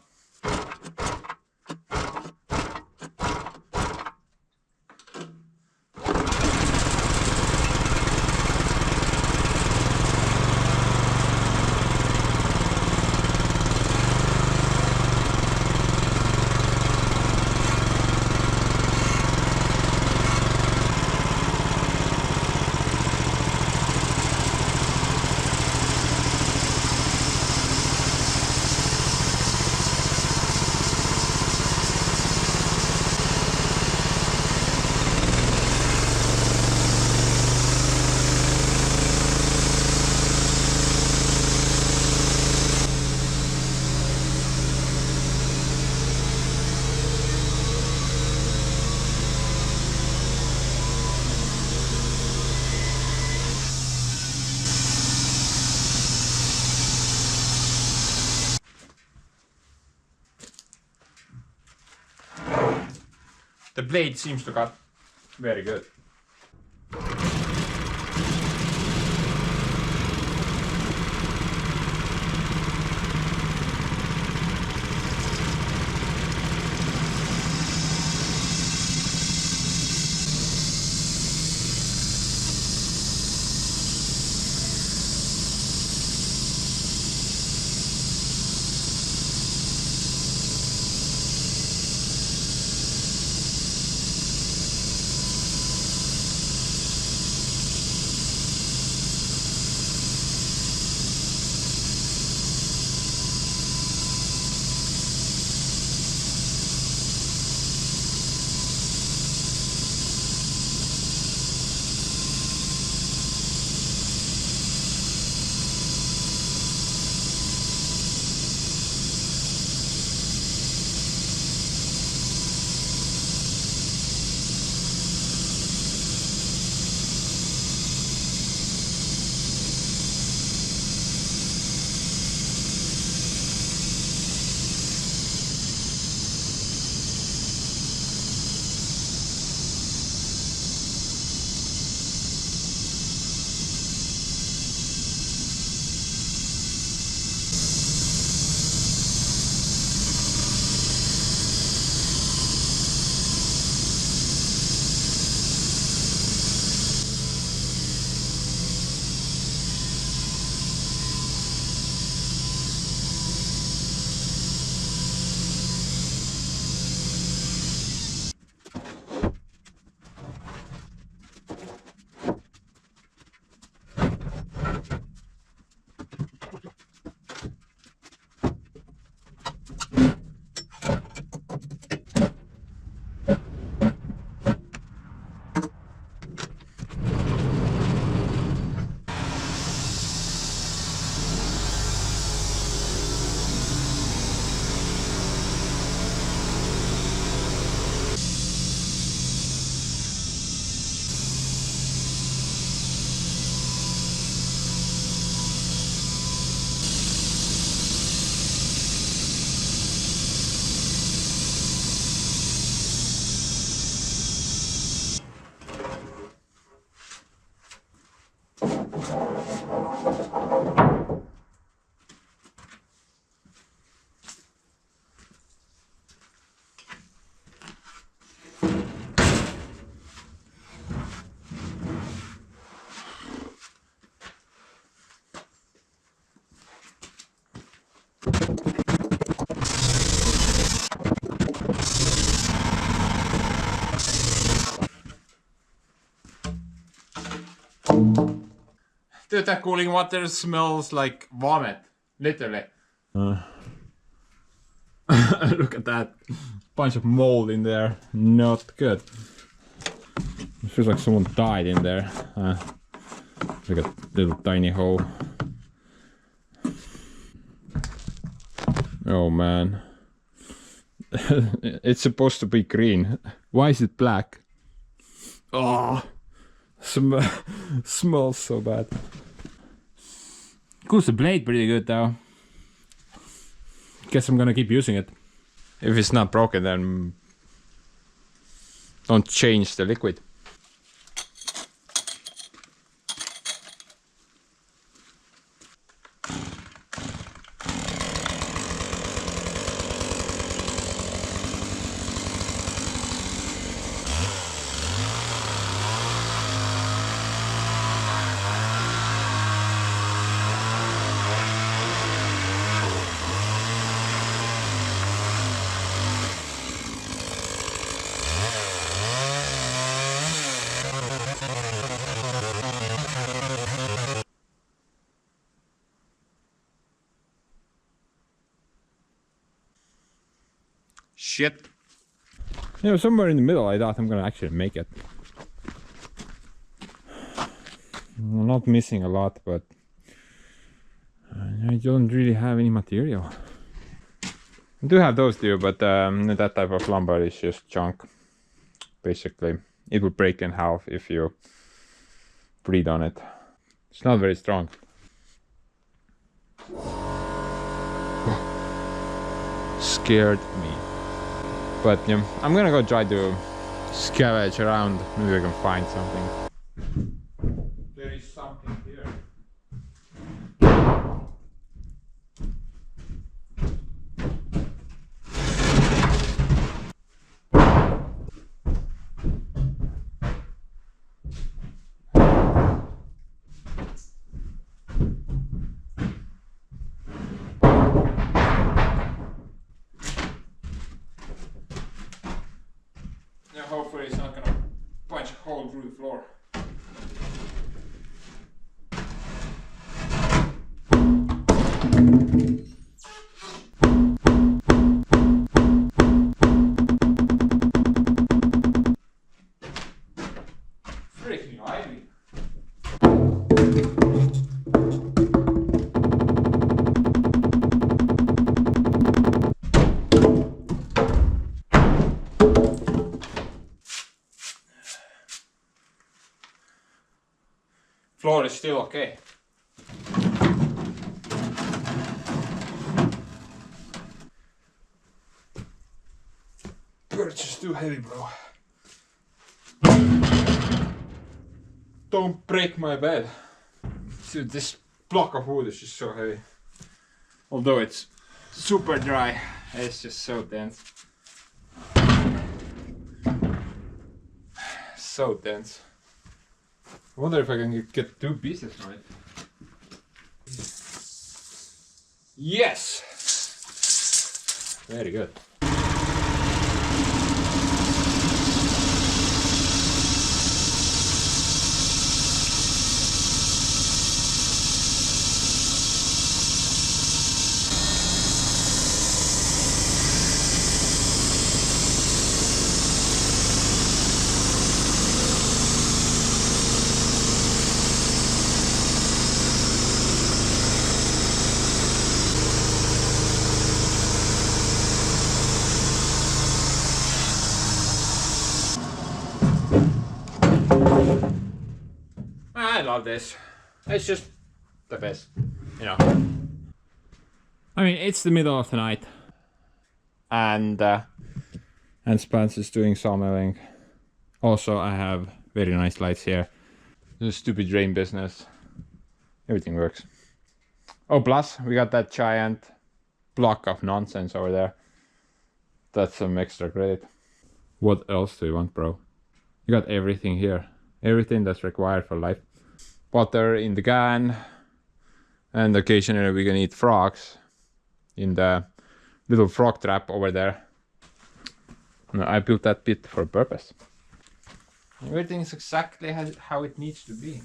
The blade seems to cut very good. Dude, that cooling water smells like vomit. Literally. Look at that. Bunch of mold in there. Not good. It feels like someone died in there. Like a little tiny hole. Oh man. It's supposed to be green. Why is it black? Oh, smells so bad. Cools the blade pretty good though. Guess I'm gonna keep using it. If it's not broken, then don't change the liquid. Shit. You know, somewhere in the middle I thought I'm gonna actually make it. I'm not missing a lot, but I don't really have any material. I do have those too, but that type of lumber is just junk. Basically, it will break in half if you breathe on it. It's not very strong. Scared me. But yeah, I'm gonna go try to scavenge around. Maybe I can find something. There is something here. Hopefully it's not gonna punch a hole through the floor. Freaking ivy. Floor is still okay. But it's just too heavy, bro. Don't break my bed. Dude, this block of wood is just so heavy. Although it's super dry, it's just so dense. So dense. I wonder if I can get two pieces right. Yes! Very good. I love this. It's just the best, you know. I mean, it's the middle of the night, and Spence is doing sawmilling. Also, I have very nice lights here. The stupid drain business. Everything works. Oh, plus we got that giant block of nonsense over there. That's some extra credit. What else do you want, bro? You got everything here. Everything that's required for life. Water in the can, and occasionally we can eat frogs in the little frog trap over there. No, I built that pit for a purpose. Everything is exactly how it needs to be.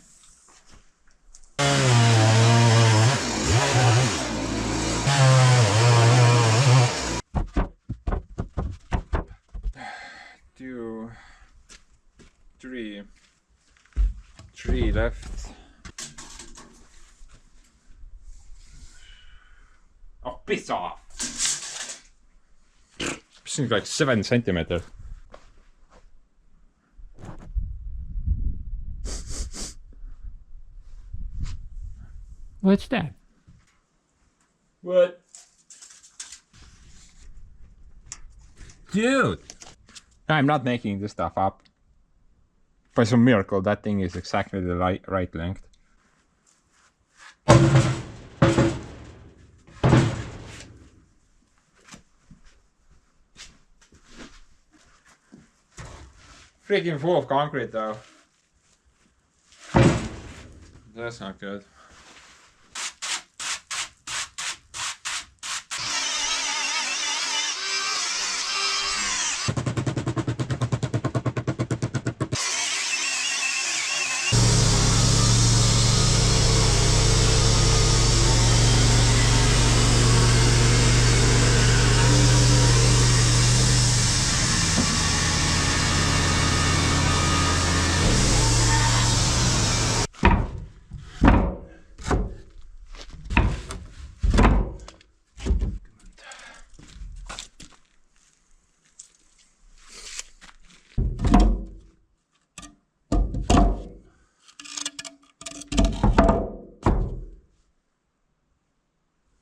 Two, three left. Oh, piss off! seems like 7 centimeters. What's that? What? Dude! I'm not making this stuff up. By some miracle, that thing is exactly the right length. Freaking full of concrete though. That's not good.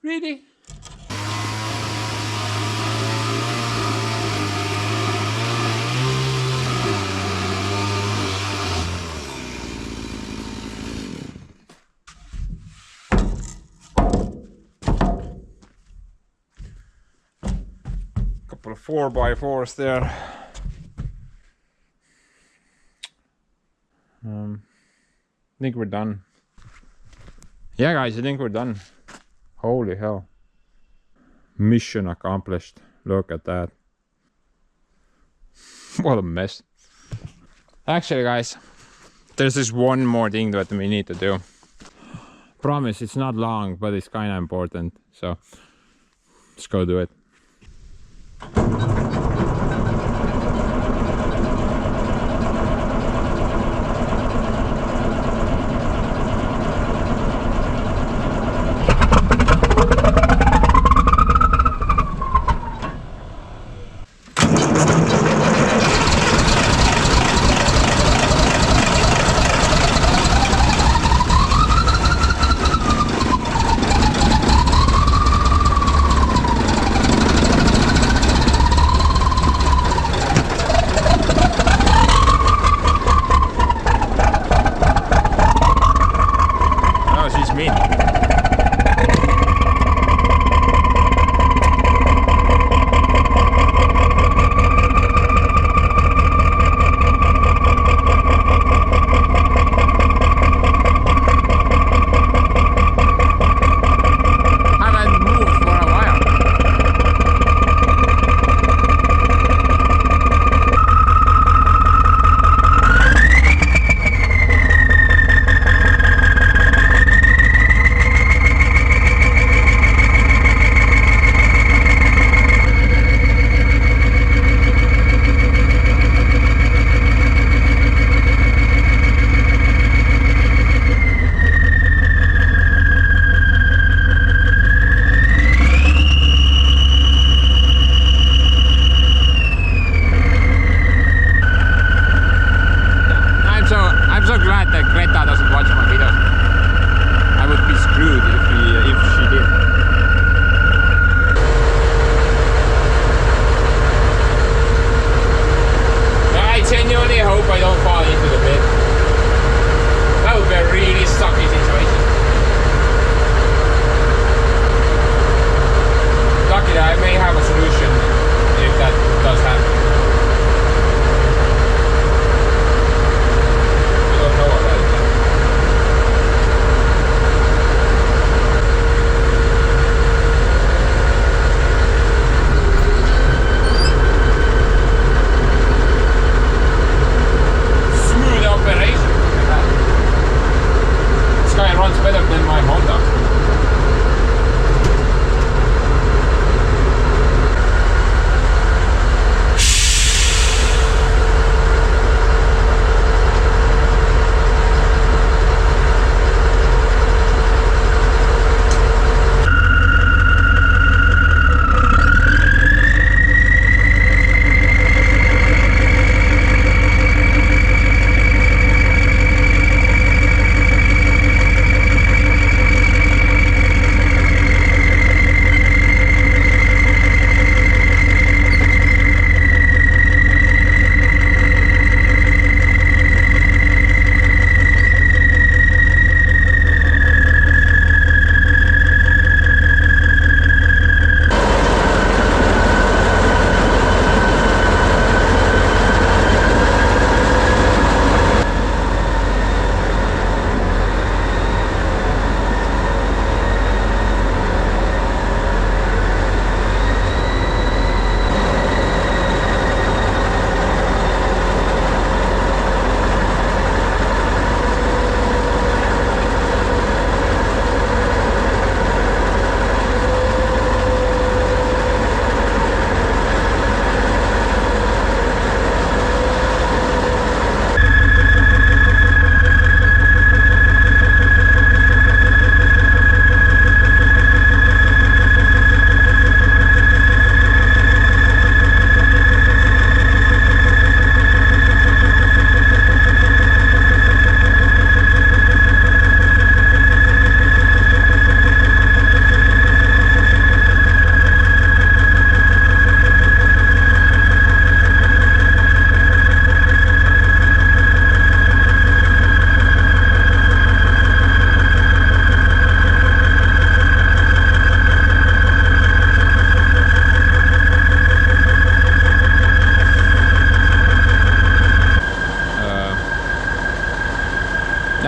Really? Couple of 4x4s there. I think we're done. Yeah guys, I think we're done. Holy hell. Mission accomplished. Look at that. What a mess. Actually guys, there's this one more thing that we need to do. Promise, it's not long, but it's kinda important. So, let's go do it.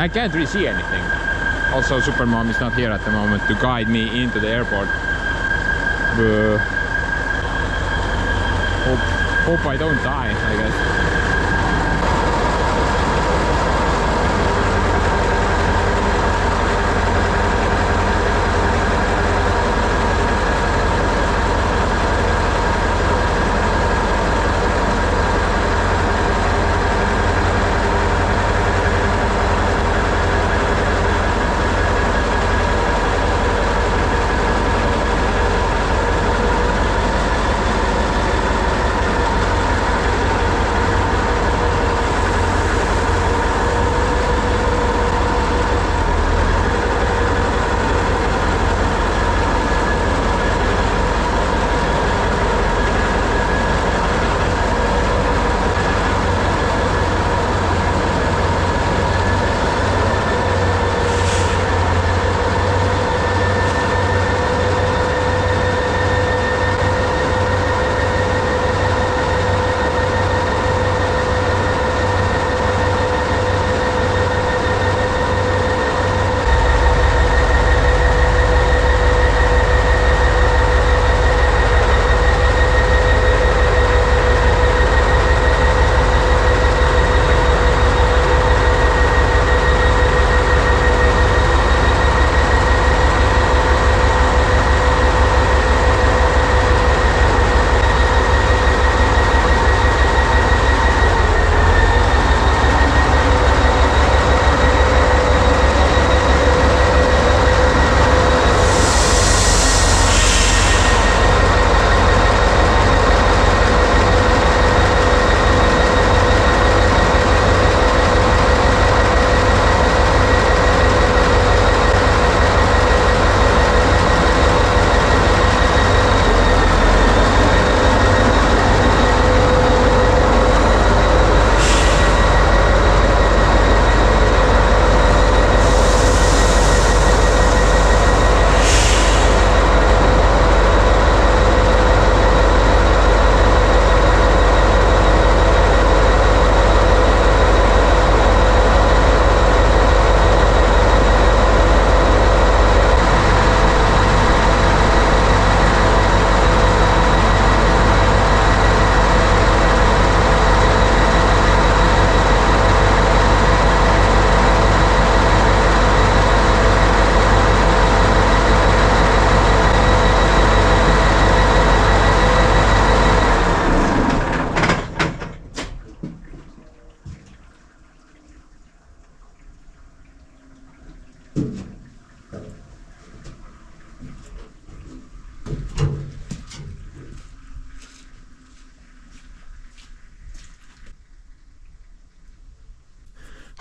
I can't really see anything. Also, Supermom is not here at the moment to guide me into the airport. Hope I don't die, I guess.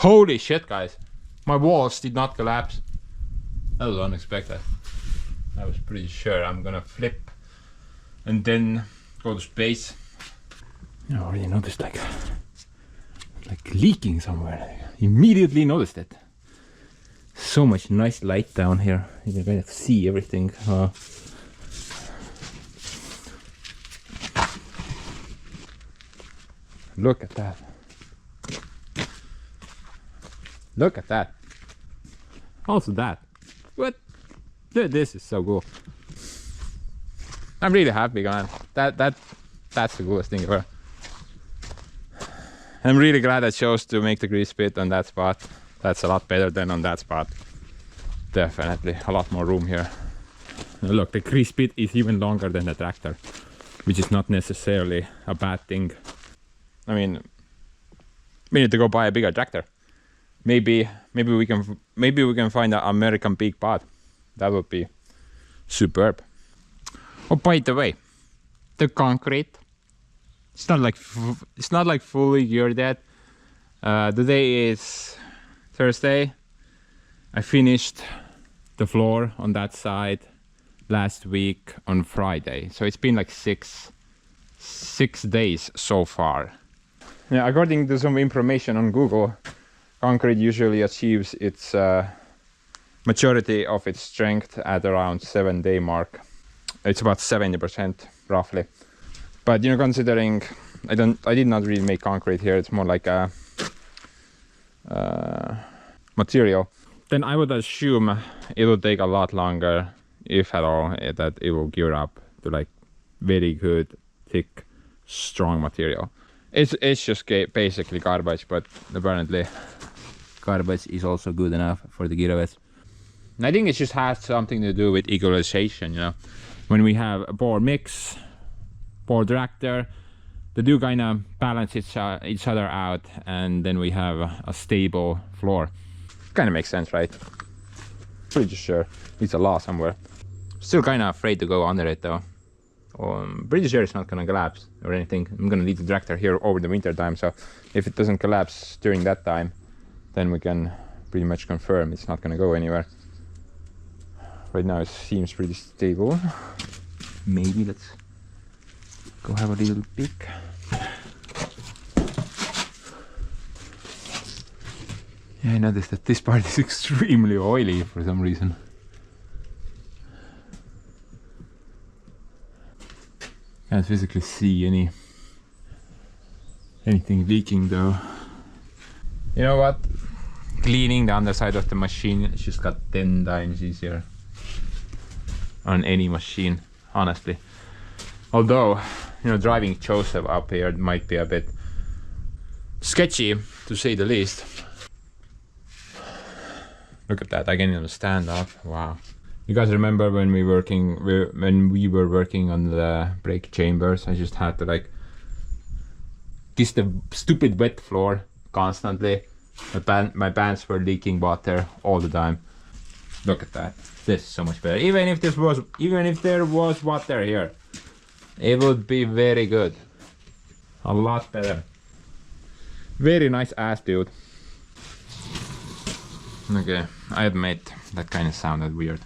Holy shit, guys. My walls did not collapse. That was unexpected. I was pretty sure I'm gonna flip and then go to space. I already noticed like leaking somewhere. I immediately noticed it. So much nice light down here. You can kind of see everything. Look at that. Look at that. Also that. What? This is so cool. I'm really happy, man. That's the coolest thing ever. I'm really glad I chose to make the grease pit on that spot. That's a lot better than on that spot. Definitely a lot more room here. Now look, the grease pit is even longer than the tractor, which is not necessarily a bad thing. I mean, we need to go buy a bigger tractor. Maybe we can find an American big pod. That would be superb. Oh, by the way, the concrete. It's not like fully cured yet. Today is Thursday. I finished the floor on that side last week on Friday, so it's been like six days so far. Yeah, according to some information on Google, concrete usually achieves its maturity of its strength at around 7-day mark. It's about 70% roughly. But you know, considering I did not really make concrete here, it's more like a material, then I would assume it will take a lot longer, if at all, that it will gear up to like very good, thick, strong material. It's just basically garbage, but apparently garbage is also good enough for the Kirovets. I think it just has something to do with equalization, you know. When we have a bore mix, bore tractor, they do kind of balance each other out, and then we have a stable floor. Kind of makes sense, right? Pretty sure it's a law somewhere. Still kind of afraid to go under it though. Pretty sure it's not gonna collapse or anything. I'm gonna leave the tractor here over the winter time, so if it doesn't collapse during that time, then we can pretty much confirm it's not gonna go anywhere. Right now it seems pretty stable. Maybe let's go have a little peek. Yeah, I noticed that this part is extremely oily for some reason. Can't physically see anything leaking though. You know what? Cleaning the underside of the machine, it's just got 10 times easier on any machine, honestly. Although, you know, driving Joseph up here might be a bit sketchy, to say the least. Look at that, I can even stand up. Wow. You guys remember when we were working on the brake chambers? I just had to like kiss the stupid wet floor constantly. My pants were leaking water all the time. Look at that. This is so much better. Even if there was water here, it would be very good. A lot better. Very nice ass, dude. Okay, I admit that kind of sounded weird.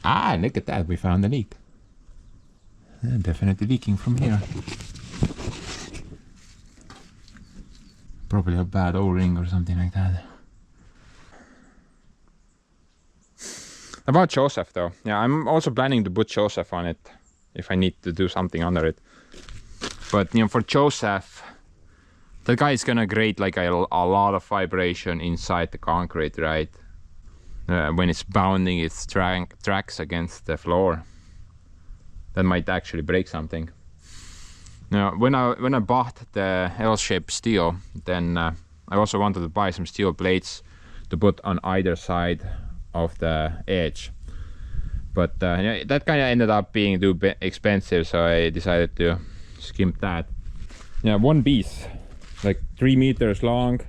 Ah, look at that, we found a leak. Yeah, definitely leaking from here. Probably a bad O-ring or something like that. About Joseph though, yeah, I'm also planning to put Joseph on it if I need to do something under it. But you know, for Joseph, that guy is gonna create like a lot of vibration inside the concrete, right? When it's bounding its tracks against the floor, that might actually break something. Now, when I bought the L-shaped steel, then I also wanted to buy some steel plates to put on either side of the edge. But yeah, that kind of ended up being too expensive, so I decided to skimp that. Yeah, one piece, like 3 meters long,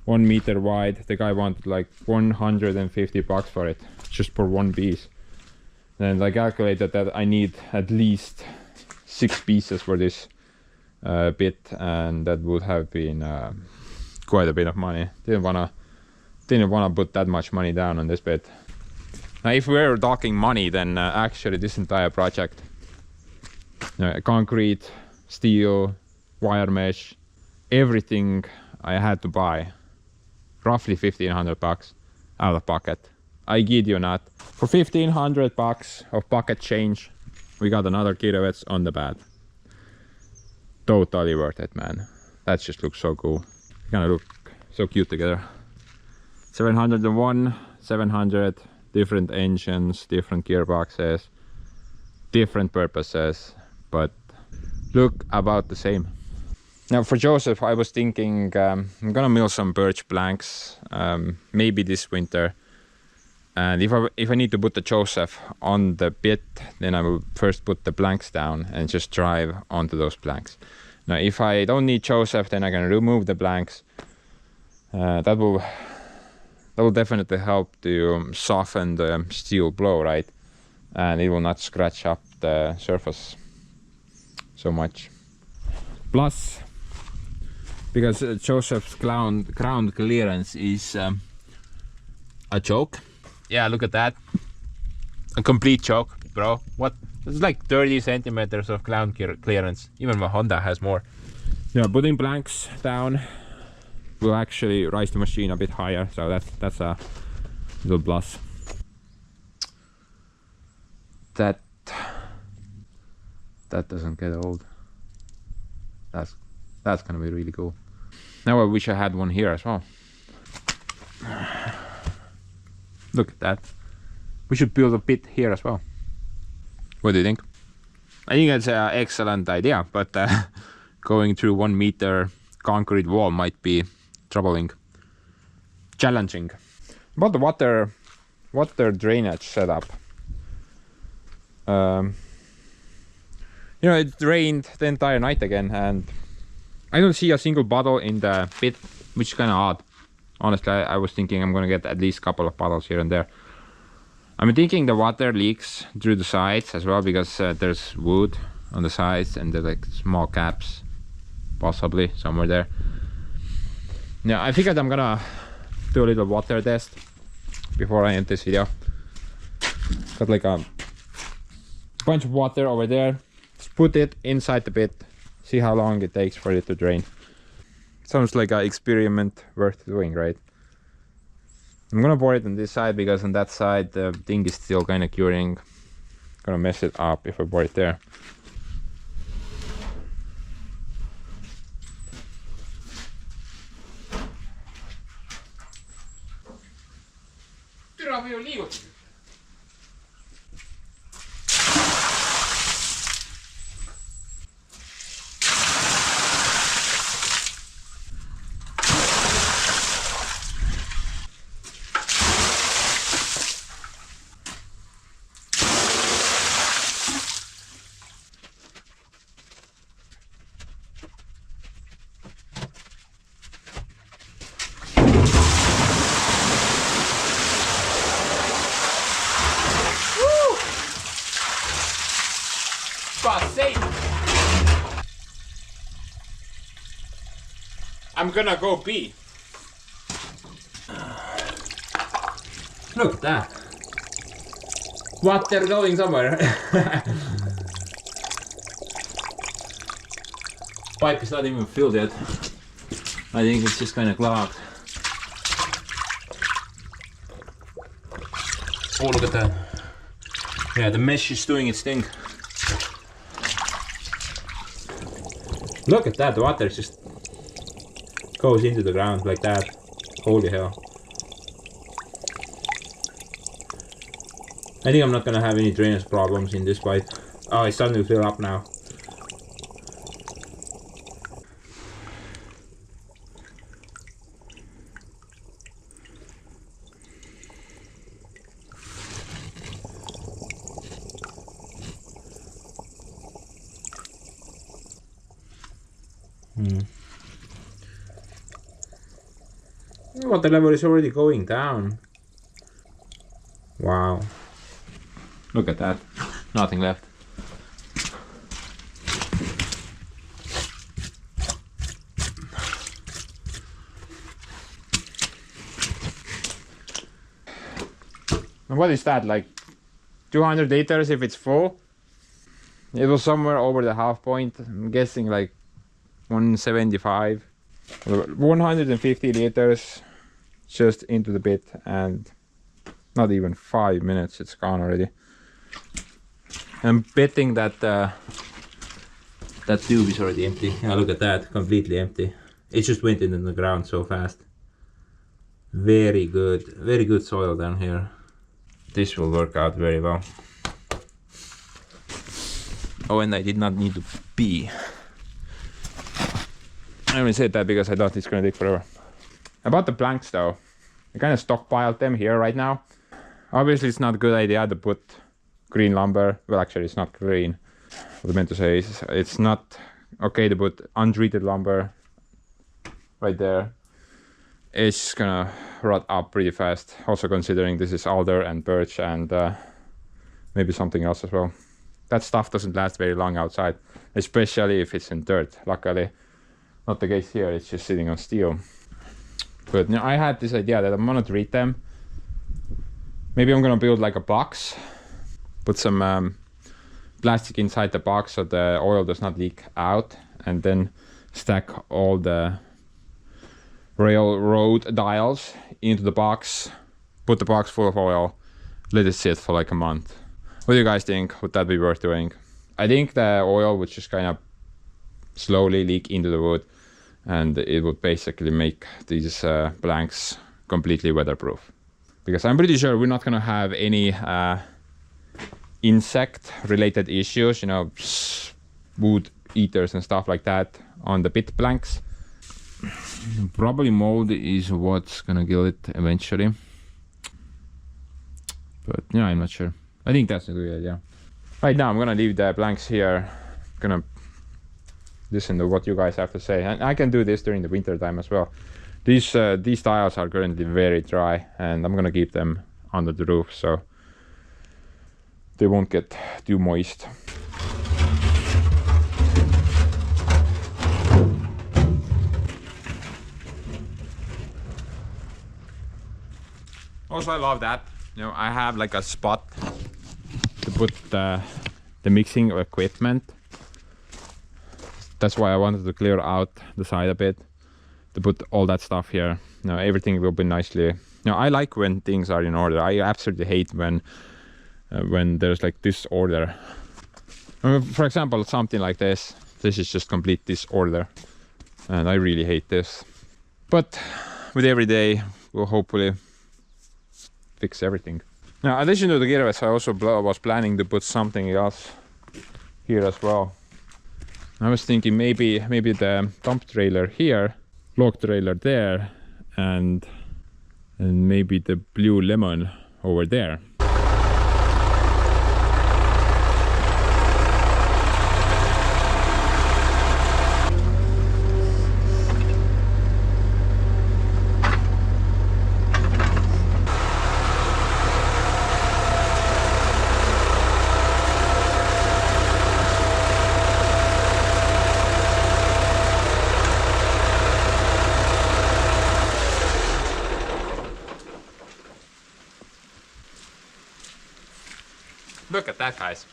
1 meter wide. The guy wanted like $150 for it, just for one piece. And I calculated that I need at least 6 pieces for this bit, and that would have been quite a bit of money. Didn't wanna put that much money down on this bit. Now, if we're talking money, then actually this entire project, concrete, steel, wire mesh, everything I had to buy, roughly $1,500 out of pocket. I kid you not. For $1,500 of pocket change, we got another Kirovets on the bed. Totally worth it, man. That just looks so cool. They kind of look so cute together. 701, 700, different engines, different gearboxes, different purposes, but look about the same. Now for Joseph, I was thinking I'm gonna mill some birch planks, maybe this winter. And if I need to put the Joseph on the bit, then I will first put the planks down and just drive onto those planks. Now if I don't need Joseph, then I can remove the planks. That will definitely help to soften the steel blow, right? And it will not scratch up the surface so much. Plus, because Joseph's ground clearance is a choke. Yeah, look at that. A complete choke, bro. What? It's like 30 centimeters of ground clearance. Even my Honda has more. Yeah, putting planks down will actually rise the machine a bit higher, so that's a little plus. That doesn't get old. That's gonna be really cool. Now I wish I had one here as well. Look at that. We should build a pit here as well. What do you think? I think that's an excellent idea, but going through 1 meter concrete wall might be troubling, challenging. About the water drainage setup. You know, it rained the entire night again, and I don't see a single bottle in the pit, which is kind of odd. Honestly, I was thinking I'm gonna get at least a couple of bottles here and there. I'm thinking the water leaks through the sides as well, because there's wood on the sides and there's like small caps, possibly somewhere there. Now I figured I'm gonna do a little water test before I end this video. Got like a bunch of water over there. Just put it inside the pit, see how long it takes for it to drain. Sounds like an experiment worth doing, right? I'm gonna pour it on this side because on that side the thing is still kind of curing. Gonna mess it up if I pour it there. I'm gonna go pee. Look at that. Water going somewhere. Pipe is not even filled yet. I think it's just kind of clogged. Oh, look at that. Yeah, the mesh is doing its thing. Look at that, the water just goes into the ground like that. Holy hell. I think I'm not gonna have any drainage problems in this pipe. Oh, it's starting to fill up now. Water level is already going down. Wow. Look at that. Nothing left. And what is that, like 200 liters if it's full? It was somewhere over the half point. I'm guessing like 175. 150 liters just into the pit, and not even 5 minutes it's gone already. I'm betting that that tube is already empty. Yeah, look at that, completely empty. It just went into the ground so fast. Very good soil down here. This will work out very well. Oh, and I did not need to pee. I only said that because I thought it's gonna take forever. About the planks though, I kind of stockpiled them here right now. Obviously it's not a good idea to put green lumber. Well, actually it's not green. What I meant to say is it's not okay to put untreated lumber right there. It's gonna rot up pretty fast. Also considering this is alder and birch and maybe something else as well. That stuff doesn't last very long outside, especially if it's in dirt. Luckily, not the case here, it's just sitting on steel. But you know, I had this idea that I'm gonna treat them. Maybe I'm gonna build like a box, put some plastic inside the box so the oil does not leak out, and then stack all the railroad dials into the box, put the box full of oil, let it sit for like a month. What do you guys think? Would that be worth doing? I think the oil would just kind of slowly leak into the wood, and it would basically make these planks completely weatherproof. Because I'm pretty sure we're not gonna have any insect related issues, you know, wood eaters and stuff like that on the pit planks. Probably mold is what's gonna kill it eventually. But yeah, I'm not sure. I think that's a good idea. Right now I'm gonna leave the planks here. Gonna listen to what you guys have to say, and I can do this during the winter time as well. These tiles are currently very dry, and I'm gonna keep them under the roof so they won't get too moist. Also, I love that, you know, I have like a spot to put the mixing equipment. That's why I wanted to clear out the side a bit, to put all that stuff here. Now everything will be nicely. Now I like when things are in order. I absolutely hate when there's like disorder. For example, something like this. This is just complete disorder, and I really hate this. But with every day, we'll hopefully fix everything. Now, in addition to the Kirovets, I also was planning to put something else here as well. I was thinking maybe the dump trailer here, log trailer there, and maybe the blue lemon over there. Look at that, guys.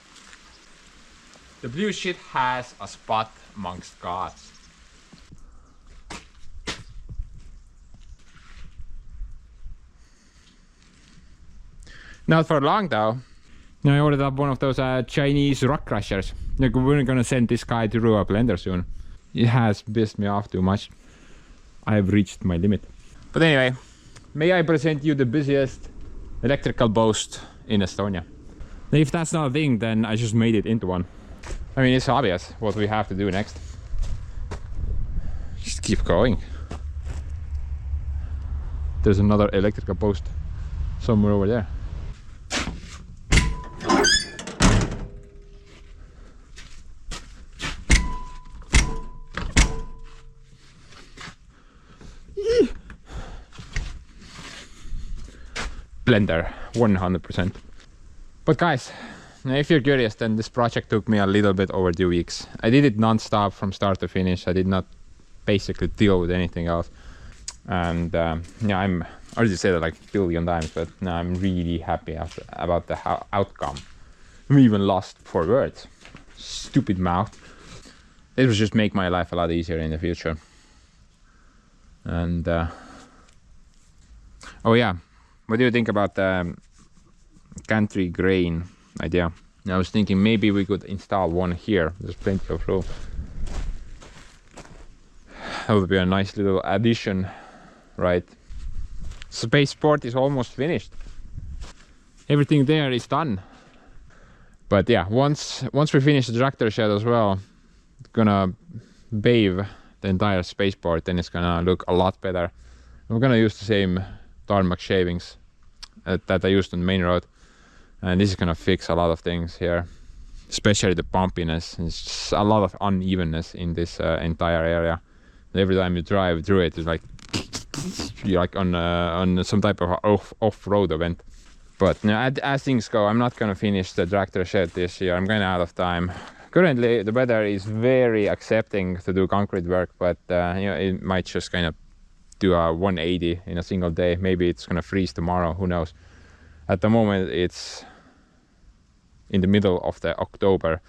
The blue shit has a spot amongst gods. Not for long though. I ordered up one of those Chinese rock crushers. Like, we're gonna send this guy to a blender soon. It has pissed me off too much. I've reached my limit. But anyway, may I present you the busiest electrical post in Estonia. If that's not a thing, then I just made it into one. I mean, it's obvious what we have to do next. Just keep going. There's another electrical post somewhere over there. Blender, 100%. But guys, if you're curious, then this project took me a little bit over 2 weeks. I did it non-stop from start to finish. I did not basically deal with anything else. And yeah, I already said it like a billion times, but no, I'm really happy about the outcome. I'm even lost for words. Stupid mouth. It will just make my life a lot easier in the future. And oh yeah, what do you think about the gantry grain idea? I was thinking maybe we could install one here. There's plenty of room. That would be a nice little addition, right? Spaceport is almost finished. Everything there is done. But yeah, once we finish the tractor shed as well, it's gonna pave the entire spaceport, then it's gonna look a lot better. I'm gonna use the same tarmac shavings that I used on the main road, and this is gonna fix a lot of things here, especially the bumpiness. It's just a lot of unevenness in this entire area. Every time you drive through it, it's like you're like on some type of off-road event. But you know, as things go, I'm not gonna finish the tractor shed this year. I'm going out of time. Currently, the weather is very accepting to do concrete work, but you know, it might just kind of do a 180 in a single day. Maybe it's gonna freeze tomorrow. Who knows? At the moment, it's in the middle of the October.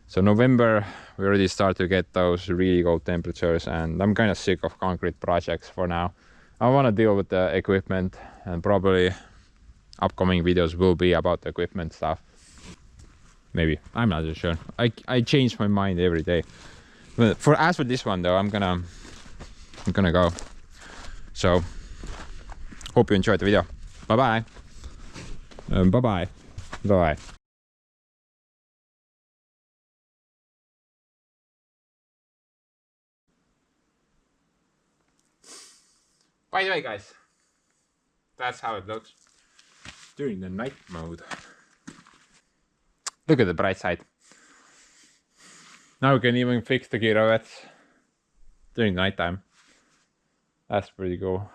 So November, we already start to get those really cold temperatures, and I'm kind of sick of concrete projects for now. I want to deal with the equipment, and probably upcoming videos will be about the equipment stuff. Maybe, I'm not sure. I change my mind every day. But for this one though, I'm gonna go. So Hope you enjoyed the video. Bye bye. Bye bye. Bye bye. By the way, guys, that's how it looks during the night mode. Look at the bright side. Now we can even fix the Kirovets during nighttime. That's pretty cool.